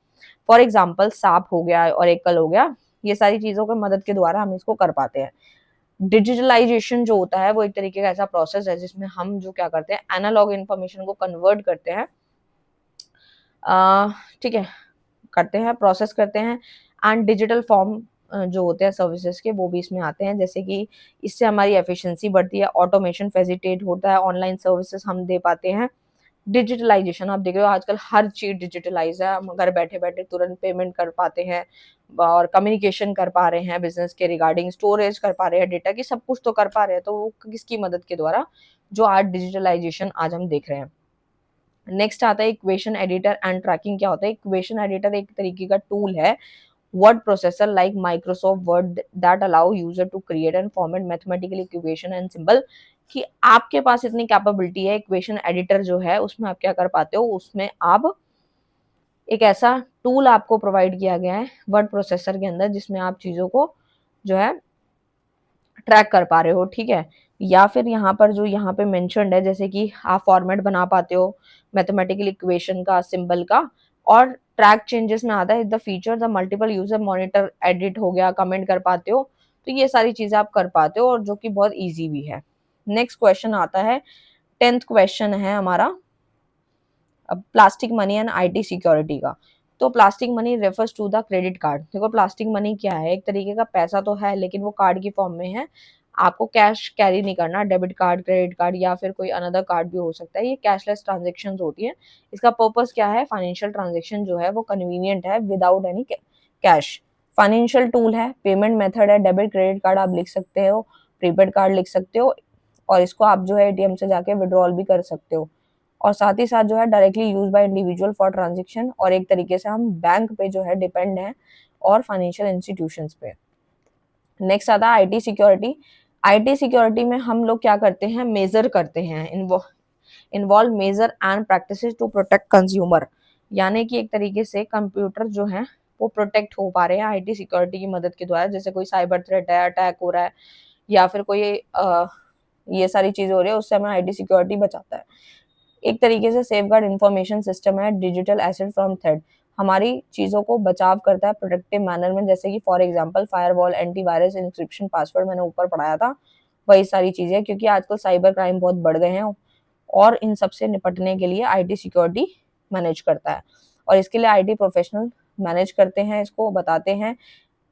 फॉर एग्जाम्पल साप हो गया और एकल हो गया, ये सारी चीजों की मदद के द्वारा हम इसको कर पाते हैं। डिजिटलाइजेशन जो होता है वो एक तरीके का ऐसा प्रोसेस है जिसमें हम जो क्या करते हैं, एनालॉग इन्फॉर्मेशन को कन्वर्ट करते हैं, ठीक है, करते हैं, प्रोसेस करते हैं। एंड डिजिटल फॉर्म जो होते हैं सर्विसेज के, वो भी इसमें आते हैं, जैसे कि इससे हमारी एफिशिएंसी बढ़ती है, ऑटोमेशन फैसिलिटेट होता है, ऑनलाइन सर्विसेज हम दे पाते हैं। डिजिटलाइजेशन आप देख रहे हो आजकल हर चीज डिजिटलाइज है, हम घर बैठे बैठे तुरंत पेमेंट कर पाते हैं और कम्युनिकेशन कर पा रहे हैं बिजनेस के रिगार्डिंग, स्टोरेज कर पा रहे हैं डेटा की, सब कुछ तो कर पा रहे हैं। तो वो किसकी मदद के द्वारा? जो आज डिजिटलाइजेशन आज हम देख रहे हैं। नेक्स्ट आता है इक्वेशन एडिटर एंड ट्रैकिंग। क्या होता है? इक्वेशन एडिटर एक तरीके का टूल है word processor like Microsoft Word that allow user to create and format mathematical equation and symbol, कि आपके पास इतनी कैपेबिलिटी है इक्वेशन एडिटर जो है उसमें आप क्या कर पाते हो, उसमें आप एक ऐसा टूल आपको प्रोवाइड किया गया है वर्ड प्रोसेसर के अंदर जिसमें आप चीज़ों को जो है ट्रैक कर पा रहे हो, ठीक है। या फिर यहाँ पर जो यहाँ पे मेंशन्ड है जैसे कि आप फॉर्मेट बना पाते हो मैथमेटिकल इक्वेशन का, सिंबल का, और ट्रैक चेंजेस में आता है the feature the multiple user monitor edit हो गया, कमेंट कर पाते हो, तो ये सारी चीजें आप कर पाते हो और जो कि बहुत ईजी भी है। नेक्स्ट क्वेश्चन आता है, 10th क्वेश्चन है हमारा अब plastic money and IT security का। तो plastic money refers to the credit card. देखो प्लास्टिक मनी क्या है, एक तरीके का पैसा तो है लेकिन वो कार्ड की फॉर्म में है, आपको कैश कैरी नहीं करना, डेबिट कार्ड, क्रेडिट कार्ड या फिर कोई अनदर कार्ड भी हो सकता है, ये कैशलेस ट्रांजेक्शन होती है। इसका पर्पस क्या है, फाइनेंशियल ट्रांजेक्शन जो है वो कन्वीनियंट है without any cash, financial tool है, पेमेंट मेथड है, डेबिट क्रेडिट कार्ड आप लिख सकते हो, प्रीपेड कार्ड लिख सकते हो, और इसको आप जो है एटीएम से जाके विड्रॉल भी कर सकते हो, और साथ ही साथ जो है directly use by individual for transaction, और एक तरीके से हम बैंक पे जो है डिपेंड है और फाइनेंशियल इंस्टीट्यूशंस पे। नेक्स्ट आता है आईटी सिक्योरिटी। आईटी सिक्योरिटी में हम लोग क्या करते हैं, मेजर करते हैं, involve major and practices to protect consumer, यानी कि एक तरीके से कंप्यूटर जो है वो प्रोटेक्ट हो पा रहे हैं आईटी सिक्योरिटी की मदद के द्वारा, जैसे कोई साइबर थ्रेट है, अटैक हो रहा है या फिर कोई ये सारी चीजें हो रही है, उससे हमें आईटी सिक्योरिटी बचाता है। एक तरीके से सेफगार्ड इंफॉर्मेशन सिस्टम है, डिजिटल एसेट फ्रॉम थ्रेट, हमारी चीजों को बचाव करता है प्रोटेक्टिव मैनर में, जैसे कि for example firewall, antivirus, encryption, password, मैंने ऊपर पढ़ाया था वही सारी चीजें, क्योंकि आजकल साइबर क्राइम बहुत बढ़ गए हैं और इन सब से निपटने के लिए आईटी सिक्योरिटी मैनेज करता है, और इसके लिए आईटी प्रोफेशनल मैनेज करते हैं, इसको बताते हैं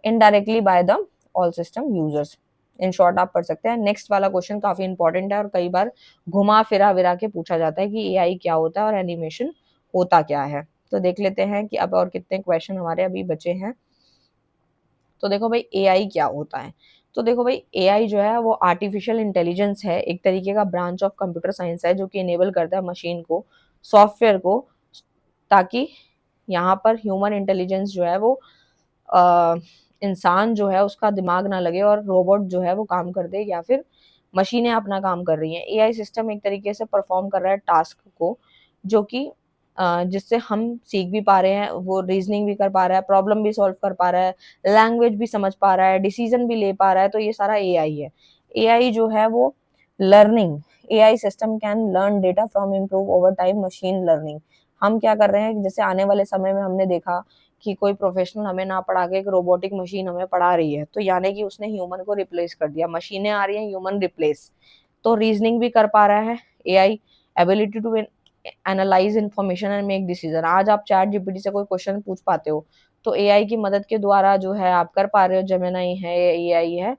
indirectly by the all system users. In short आप पढ़ सकते हैं। नेक्स्ट वाला क्वेश्चन काफी इंपॉर्टेंट है और कई बार घुमा फिरा विरा के पूछा जाता है कि एआई क्या होता है और एनिमेशन होता क्या है। तो देख लेते हैं कि अब और कितने क्वेश्चन हमारे अभी बचे हैं। तो देखो भाई एआई क्या होता है। तो देखो भाई एआई जो है वो आर्टिफिशियल इंटेलिजेंस है, एक तरीके का ब्रांच ऑफ कंप्यूटर साइंस है जो कि इनेबल करता है मशीन को, सॉफ्टवेयर को, ताकि यहाँ पर ह्यूमन इंटेलिजेंस जो है वो इंसान जो है उसका दिमाग ना लगे और रोबोट जो है वो काम कर दे या फिर मशीनें अपना काम कर रही हैं। एआई सिस्टम एक तरीके से परफॉर्म कर रहा है टास्क को, जो कि जिससे हम सीख भी पा रहे हैं, वो रीजनिंग भी कर पा रहा है, प्रॉब्लम भी सॉल्व कर पा रहा है, लैंग्वेज भी समझ पा रहा है, डिसीजन भी ले पा रहा है, तो ये सारा एआई है। एआई जो है वो learning, AI system can learn data from improve over time machine learning. हम क्या कर रहे हैं, जैसे आने वाले समय में हमने देखा कि कोई प्रोफेशनल हमें ना पढ़ा के एक रोबोटिक मशीन हमें पढ़ा रही है, तो यानी कि उसने ह्यूमन को रिप्लेस कर दिया, मशीनें आ रही हैं, ह्यूमन रिप्लेस। तो रीजनिंग भी कर पा रहा है AI, ability to analyze information and make decision. आज आप चैट जीपीटी से कोई क्वेश्चन पूछ पाते हो तो एआई की मदद के द्वारा जो है आप कर पा रहे हो, जेमिनाई है, एआई है,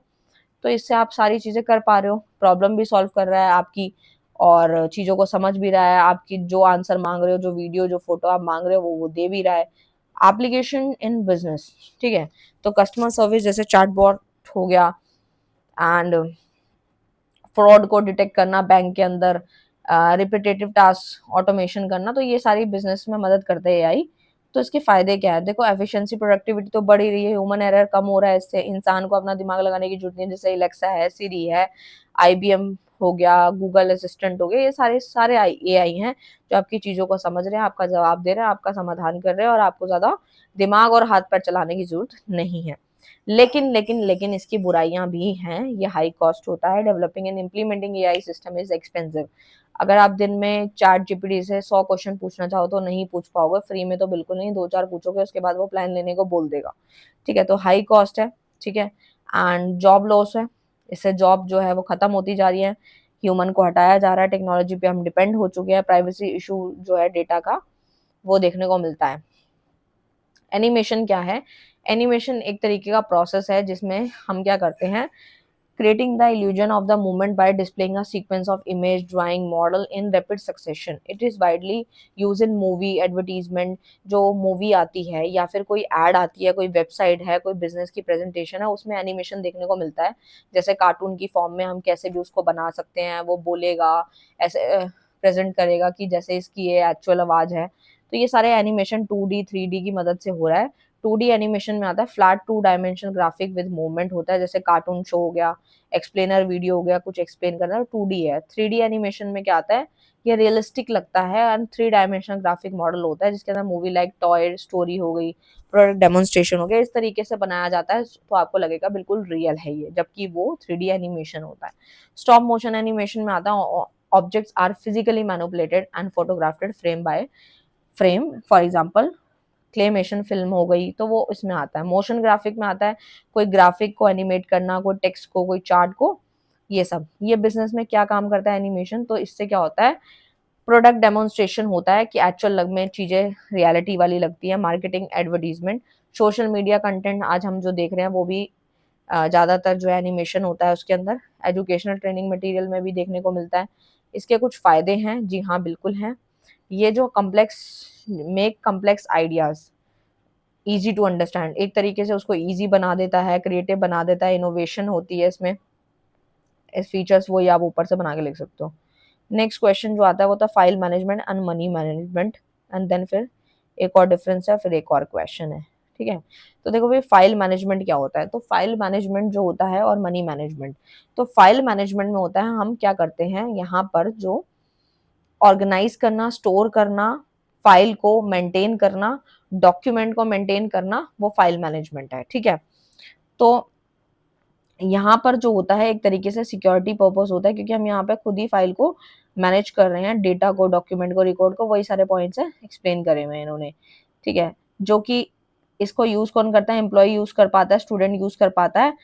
तो इससे आप सारी चीजें कर पा रहे हो, प्रॉब्लम भी सॉल्व कर रहा है आपकी और चीजों को समझ भी रहा है, आपकी जो आंसर मांग रहे हो, जो वीडियो, जो फोटो आप मांग रहे हो वो दे भी रहा है। एप्लीकेशन इन बिजनेस, ठीक है, तो कस्टमर सर्विस जैसे चैटबॉट हो गया, एंड फ्रॉड को डिटेक्ट करना बैंक के अंदर, रिपीटेटिव टास्क ऑटोमेशन करना, तो ये सारी बिजनेस में मदद करते हैं एआई। तो इसके फायदे क्या है, देखो एफिशिएंसी, प्रोडक्टिविटी तो बढ़ ही रही है, ह्यूमन एरर कम हो रहा है, इससे इंसान को अपना दिमाग लगाने की जरूरत नहीं है, जैसे एलेक्सा है, सिरी है, आईबीएम हो गया, गूगल असिस्टेंट हो गया, ये सारे सारे एआई हैं जो आपकी चीजों को समझ रहे हैं, आपका जवाब दे रहे हैं, आपका समाधान कर रहे हैं और आपको ज्यादा दिमाग और हाथ पैर चलाने की जरूरत नहीं है। लेकिन लेकिन लेकिन इसकी बुराइयां भी हैं, ये हाई कॉस्ट होता है, developing and implementing AI system is expensive. अगर आप दिन में चैट जीपीटी से 100 क्वेश्चन पूछना चाहो तो नहीं पूछ पाओगे, फ्री में तो बिल्कुल नहीं, 2-4 पूछोगे उसके बाद वो प्लान लेने को बोल देगा, ठीक है, तो हाई कॉस्ट है, ठीक है, एंड जॉब लॉस है, इससे जॉब जो है वो खत्म होती जा रही है, ह्यूमन को हटाया जा रहा है, टेक्नोलॉजी पे हम डिपेंड हो चुके हैं, प्राइवेसी इशू जो है डेटा का वो देखने को मिलता है। एनिमेशन क्या है, एनिमेशन एक तरीके का प्रोसेस है जिसमें हम क्या करते हैं, creating the illusion of the movement by displaying a sequence of image, drawing, model in rapid succession. It is widely used in movie advertisement, जो मूवी आती है या फिर कोई एड आती है, कोई वेबसाइट है, कोई बिजनेस की प्रेजेंटेशन है, उसमें एनिमेशन देखने को मिलता है, जैसे कार्टून की फॉर्म में हम कैसे भी उसको बना सकते हैं, वो बोलेगा ऐसे प्रेजेंट करेगा कि जैसे इसकी ये एक्चुअल आवाज है, तो ये सारे एनिमेशन 2D 3D की मदद से हो रहा है 2D एनिमेशन में आता है flat 2 dimensional graphic with movement होता है, जैसे कार्टून शो हो गया, एक्सप्लेनर वीडियो हो गया, कुछ एक्सप्लेन करना है, 2D है। 3D एनिमेशन में क्या आता है, ये रियलिस्टिक लगता है एंड 3 डायमेंशनल ग्राफिक मॉडल होता है जिसके अंदर मूवी लाइक टॉय स्टोरी हो गई, प्रोडक्ट डेमोन्स्ट्रेशन हो गया, इस तरीके से बनाया जाता है तो आपको लगेगा बिल्कुल रियल है ये, जबकि वो 3D एनिमेशन होता है। स्टॉप मोशन एनिमेशन में आता है objects are physically manipulated and photographed frame by frame, for example claymation film हो गई, तो वो इसमें आता है। मोशन ग्राफिक में आता है कोई ग्राफिक को एनिमेट करना, कोई टेक्स्ट को, कोई चार्ट को, ये सब। ये बिजनेस में क्या काम करता है एनिमेशन, तो इससे क्या होता है, प्रोडक्ट डेमोन्स्ट्रेशन होता है कि एक्चुअल लग में चीजें रियलिटी वाली लगती है, marketing, advertisement, social media content आज हम जो देख रहे हैं वो भी ज्यादातर जो है एनिमेशन होता है उसके अंदर। एजुकेशनल ट्रेनिंग मटेरियल में भी देखने को मिलता है। इसके कुछ फायदे हैं, जी हाँ बिल्कुल हैं। ये जो complex ideas easy to understand, एक तरीके से उसको इजी बना देता है, क्रिएटिव बना देता है, इनोवेशन होती है इसमें, इस फीचर्स वो या आप ऊपर से बना के लिख सकते हो। नेक्स्ट क्वेश्चन जो आता है वो था file management and money management, and then फिर एक और डिफरेंस है, फिर एक और क्वेश्चन है, ठीक है। तो देखो भाई फाइल मैनेजमेंट क्या होता है, तो फाइल मैनेजमेंट जो होता है और मनी मैनेजमेंट, तो फाइल मैनेजमेंट में होता है हम क्या करते हैं यहाँ पर जो ऑर्गेनाइज करना, स्टोर करना, फाइल को मेंटेन करना, डॉक्यूमेंट को मेंटेन करना, वो फाइल मैनेजमेंट है, ठीक है। तो यहाँ पर जो होता है एक तरीके से सिक्योरिटी पर्पस होता है, क्योंकि हम यहाँ पे खुद ही फाइल को मैनेज कर रहे हैं, डेटा को, डॉक्यूमेंट को, रिकॉर्ड को, वही सारे पॉइंट्स है एक्सप्लेन करे हुए हैं इन्होंने, ठीक है। जो कि इसको यूज कौन करता है, एम्प्लॉय यूज कर पाता है, स्टूडेंट यूज कर पाता है।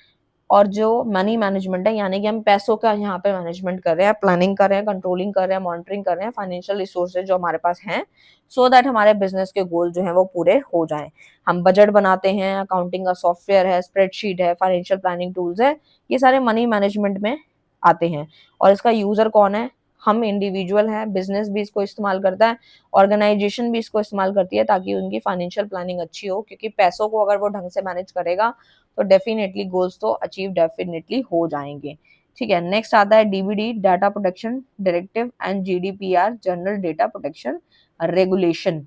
और जो मनी मैनेजमेंट है, यानी कि हम पैसों का यहाँ पे मैनेजमेंट कर रहे हैं, प्लानिंग कर रहे हैं, कंट्रोलिंग कर रहे हैं, मॉनिटरिंग कर रहे हैं फाइनेंशियल रिसोर्सेज जो हमारे पास हैं, सो दैट हमारे बिजनेस के गोल जो है वो पूरे हो जाएं। हम बजट बनाते हैं, अकाउंटिंग का सॉफ्टवेयर है, स्प्रेडशीट है, फाइनेंशियल प्लानिंग टूल्स है, ये सारे मनी मैनेजमेंट में आते हैं। और इसका यूजर कौन है, हम इंडिविजुअल हैं, बिजनेस भी इसको इस्तेमाल करता है, ऑर्गेनाइजेशन भी इसको इस्तेमाल करती है, ताकि उनकी फाइनेंशियल प्लानिंग अच्छी हो, क्योंकि पैसों को अगर वो ढंग से मैनेज करेगा तो डेफिनेटली गोल्स तो अचीव डेफिनेटली हो जाएंगे, ठीक है। नेक्स्ट आता है DBD, data protection directive and GDPR, general data protection regulation,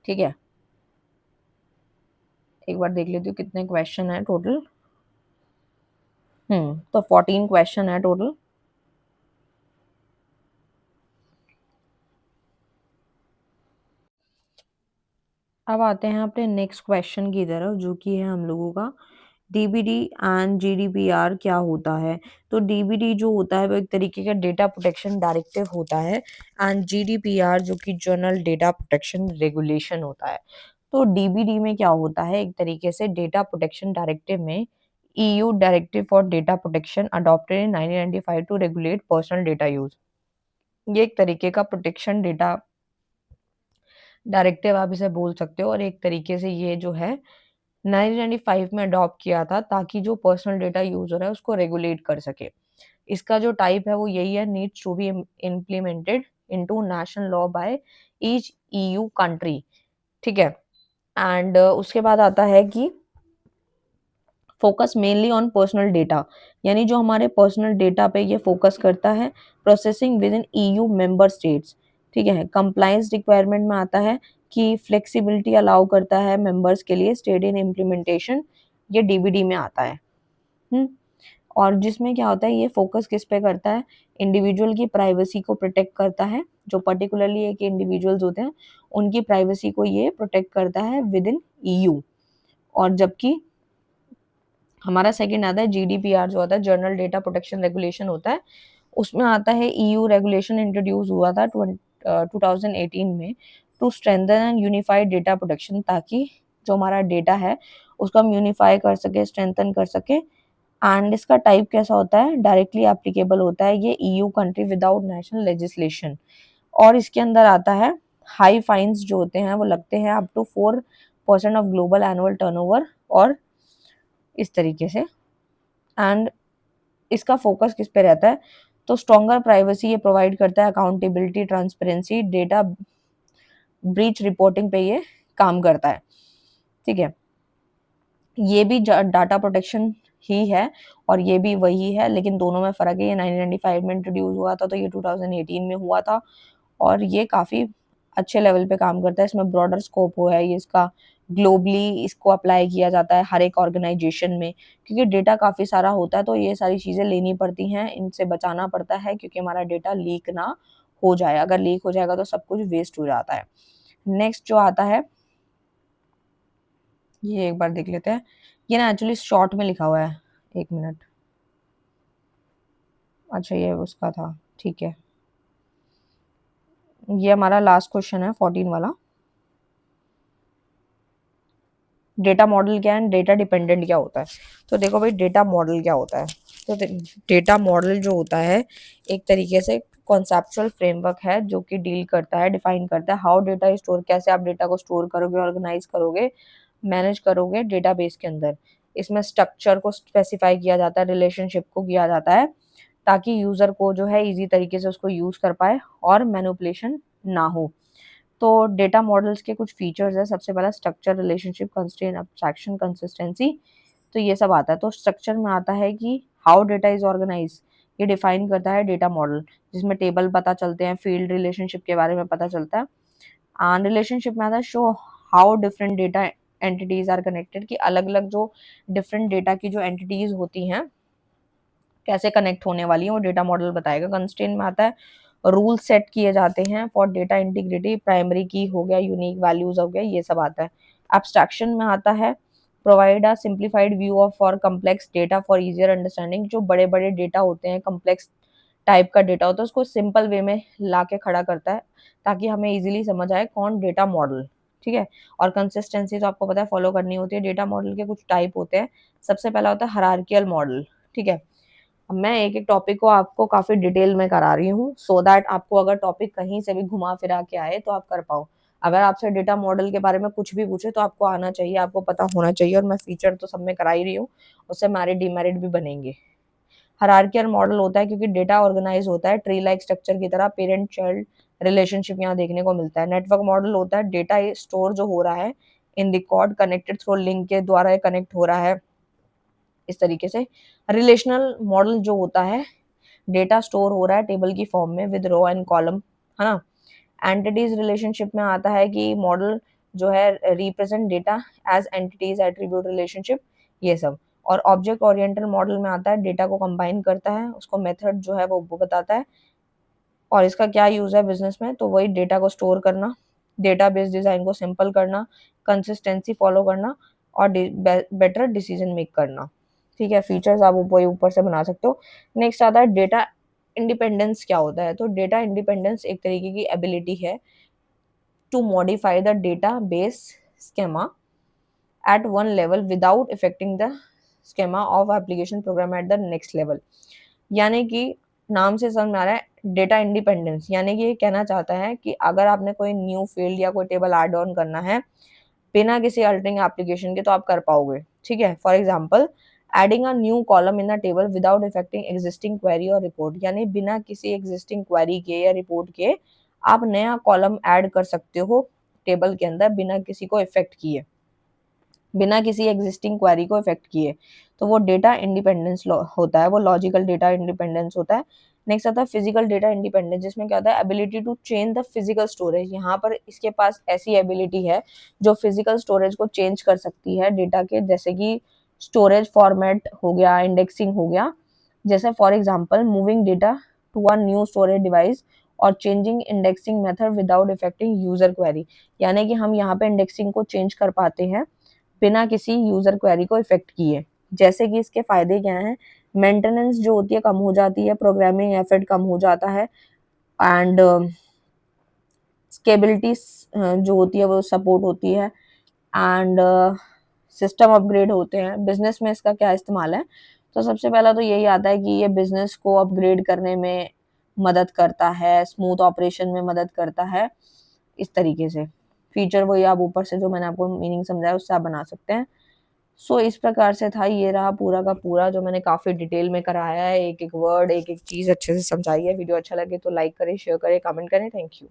ठीक है। एक बार देख लेती हूँ कितने क्वेश्चन है टोटल। तो 14 क्वेश्चन है टोटल। अब आते हैं अपने नेक्स्ट क्वेश्चन की तरफ, जो कि है हम लोगों का डीबीडी एंड जीडीपीआर क्या होता है। तो डीबीडी जो होता है वो एक तरीके का डेटा प्रोटेक्शन डायरेक्टिव होता है, एंड जीडीपीआर जो कि जनरल डेटा प्रोटेक्शन रेगुलेशन होता है। तो डीबीडी में क्या होता है, एक तरीके से डेटा प्रोटेक्शन डायरेक्टिव में EU directive for data protection adopted in 1995 to regulate personal data use. ये एक तरीके का प्रोटेक्शन डेटा डायरेक्टिव आप इसे बोल सकते हो, और एक तरीके से ये जो है 1995 में अडॉप्ट किया था ताकि जो पर्सनल डेटा यूज हो रहा है उसको रेगुलेट कर सके। इसका जो टाइप है वो यही है, needs to be implemented into national law by each EU country, ठीक है। एंड उसके बाद आता है कि focus mainly on personal data, यानी जो हमारे पर्सनल डेटा पे ये फोकस करता है, processing with in EU member states, ठीक है। कंप्लायंस रिक्वायरमेंट में आता है कि फ्लेक्सिबिलिटी अलाउ करता है मेंबर्स के लिए, स्टेट इन इम्प्लीमेंटेशन, ये डीबीडी में आता है। हम्म और जिसमें क्या होता है, ये फोकस किस पे करता है, इंडिविजुअल की प्राइवेसी को प्रोटेक्ट करता है, जो पर्टिकुलरली एक इंडिविजुअल्स होते हैं उनकी प्राइवेसी को ये प्रोटेक्ट करता है विद इन ईयू। और जबकि हमारा सेकंड आता है जीडीपीआर, जो होता है जर्नल डेटा प्रोटेक्शन रेगुलेशन होता है, उसमें आता है ईयू रेगुलेशन इंट्रोड्यूस हुआ था 2018 में, to strengthen and unified data protection, ताकि जो हमारा डेटा है उसको हम यूनिफाई कर सके, स्ट्रेंथन कर सके। एंड इसका टाइप कैसा होता है, डायरेक्टली एप्लीकेबल होता है ये EU country without national legislation. और इसके अंदर आता है हाई फाइन्स जो होते हैं वो लगते हैं up to 4% of global annual turnover, और इस तरीके से। एंड इसका फोकस किस पे रहता है, तो स्ट्रॉन्गर प्राइवेसी ये प्रोवाइड करता है, accountability, transparency, data breach reporting पे ये काम करता है, ठीक है। ये भी डाटा प्रोटेक्शन ही है और ये भी वही है, लेकिन दोनों में फर्क है। ये 1995 में इंट्रोड्यूस हुआ था, तो ये 2018 में हुआ था, और ये काफी अच्छे लेवल पे काम करता है, इसमें ब्रॉडर स्कोप हो है, ये इसका ग्लोबली इसको अप्लाई किया जाता है हर एक ऑर्गेनाइजेशन में, क्योंकि डेटा काफ़ी सारा होता है तो ये सारी चीज़ें लेनी पड़ती हैं, इनसे बचाना पड़ता है क्योंकि हमारा डेटा लीक ना हो जाए। अगर लीक हो जाएगा तो सब कुछ वेस्ट हो जाता है। नेक्स्ट जो आता है, ये एक बार देख लेते हैं। ये ना एक्चुअली शॉर्ट में लिखा हुआ है, 1 मिनट। अच्छा ये उसका था, ठीक है। ये हमारा लास्ट क्वेश्चन है 14 वाला। डेटा मॉडल क्या है, डेटा डिपेंडेंट क्या होता है। तो देखो भाई डेटा मॉडल क्या होता है। तो डेटा मॉडल जो होता है एक तरीके से कॉन्सेप्चुअल फ्रेमवर्क है जो कि डील करता है, डिफाइन करता है हाउ डेटा स्टोर, कैसे आप डेटा को स्टोर करोगे, ऑर्गेनाइज करोगे, मैनेज करोगे डेटाबेस के अंदर। इसमें स्ट्रक्चर को स्पेसिफाई किया जाता है, रिलेशनशिप को किया जाता है, ताकि यूजर को जो है इजी तरीके से उसको यूज कर पाए और मैनिपुलेशन ना हो। तो डेटा मॉडल्स के कुछ फीचर्स है। सबसे पहला structure, relationship, constraint, abstraction, consistency, तो ये सब आता है। तो स्ट्रक्चर में आता है कि हाउ डेटा इज ऑर्गेनाइज, ये डिफाइन करता है डेटा मॉडल, जिसमें टेबल पता चलते हैं, फील्ड रिलेशनशिप के बारे में पता चलता है। एंड रिलेशनशिप में आता है show how different data entities are connected, कि अलग अलग जो डिफरेंट डेटा की जो एंटिटीज होती हैं कैसे कनेक्ट होने वाली है, वो डेटा मॉडल बताएगा। कंस्ट्रेंट में आता है रूल सेट किए जाते हैं फॉर डेटा इंटीग्रिटी, प्राइमरी की हो गया, यूनिक वैल्यूज हो गया, ये सब आता है। एब्स्ट्रैक्शन में आता है provide a simplified view of for complex data for easier understanding, जो बड़े बड़े डेटा होते हैं, कम्प्लेक्स टाइप का डेटा होता है, उसको सिंपल वे में ला के खड़ा करता है ताकि हमें इजीली समझ आए कौन डेटा मॉडल, ठीक है। और कंसिस्टेंसी तो आपको पता है फॉलो करनी होती है। डेटा मॉडल के कुछ टाइप होते हैं। सबसे पहला होता है हायरार्कियल मॉडल, ठीक है। अब मैं एक एक टॉपिक को आपको काफी डिटेल में करा रही हूँ सो दैट आपको अगर टॉपिक कहीं से भी घुमा फिरा के आए तो आप कर पाओ। अगर आपसे डेटा मॉडल के बारे में कुछ भी पूछे तो आपको आना चाहिए, आपको पता होना चाहिए, और मैं फीचर तो सब में करा ही रही हूँ, उससे मेरिट डिमेरिट भी बनेंगे। हायरार्कियल मॉडल होता है क्योंकि डेटा ऑर्गेनाइज होता है ट्री लाइक स्ट्रक्चर की तरह, पेरेंट चाइल्ड रिलेशनशिप यहाँ देखने को मिलता है। नेटवर्क मॉडल होता है डेटा स्टोर जो हो रहा है in record connected through link के द्वारा कनेक्ट हो रहा है इस तरीके से। रिलेशनल मॉडल जो होता है डेटा स्टोर हो रहा है टेबल की फॉर्म में विद रो एंड कॉलम, है ना। एंटिटीज रिलेशनशिप में आता है कि मॉडल जो है represent data as entities, attribute, relationship, ये सब। और ऑब्जेक्ट ओरिएंटेड मॉडल में आता है डेटा को कंबाइन करता है, उसको मेथड जो है वो बताता है, और इसका क्या यूज है बिजनेस में, तो वही डेटा को स्टोर करना, डेटाबेस डिजाइन को सिंपल करना, कंसिस्टेंसी फॉलो करना, और बेटर डिसीजन मेक करना, ठीक है। फीचर्स आप ऊपर ऊपर से बना सकते हो। नेक्स्ट आता है डेटा इंडिपेंडेंस क्या होता है। तो डेटा इंडिपेंडेंस एक तरीके की एबिलिटी है to modify the database schema at one level without affecting the schema of application program at the next level. यानी कि नाम से समझ में आ रहा है डेटा इंडिपेंडेंस, यानी कि ये कहना चाहता है कि अगर आपने कोई न्यू फील्ड या कोई टेबल ऐड ऑन करना है बिना किसी अल्टरिंग एप्लीकेशन के तो आप कर पाओगे, ठीक है। For example adding a new column in a table without affecting existing query और रिपोर्ट, यानी बिना किसी एग्जिस्टिंग क्वेरी के या रिपोर्ट के आप नया कॉलम ऐड कर सकते हो टेबल के अंदर बिना किसी को इफेक्ट किए, बिना किसी एग्जिस्टिंग क्वेरी को इफेक्ट किए। तो वो डेटा इंडिपेंडेंस होता है, वो लॉजिकल डेटा इंडिपेंडेंस होता है। नेक्स्ट आता है फिजिकल डेटा इंडिपेंडेंस, जिसमें क्या होता है ability to change the physical storage. यहाँ पर इसके पास ऐसी एबिलिटी है जो फिजिकल स्टोरेज को चेंज कर सकती है डेटा के, जैसे कि स्टोरेज फॉर्मेट हो गया, इंडेक्सिंग हो गया। जैसे for example moving data to a new storage device और changing indexing method without affecting user query, यानी कि हम यहाँ पे इंडेक्सिंग को चेंज कर पाते हैं बिना किसी यूजर क्वेरी को इफेक्ट किए। जैसे कि इसके फायदे क्या हैं, मेंटेनेंस जो होती है कम हो जाती है, प्रोग्रामिंग एफर्ट कम हो जाता है, एंड स्केबिलिटी जो होती है वो सपोर्ट होती है, एंड सिस्टम अपग्रेड होते हैं। बिजनेस में इसका क्या इस्तेमाल है, तो सबसे पहला तो यही आता है कि ये बिजनेस को अपग्रेड करने में मदद करता है, स्मूथ ऑपरेशन में मदद करता है, इस तरीके से। फीचर वही आप ऊपर से जो मैंने आपको मीनिंग समझाया उससे आप बना सकते हैं। सो इस प्रकार से था, ये रहा पूरा का पूरा जो मैंने काफी डिटेल में कराया है, एक एक वर्ड एक एक चीज अच्छे से समझाई है। वीडियो अच्छा लगे तो लाइक करें, शेयर करें, कमेंट करें। Thank you.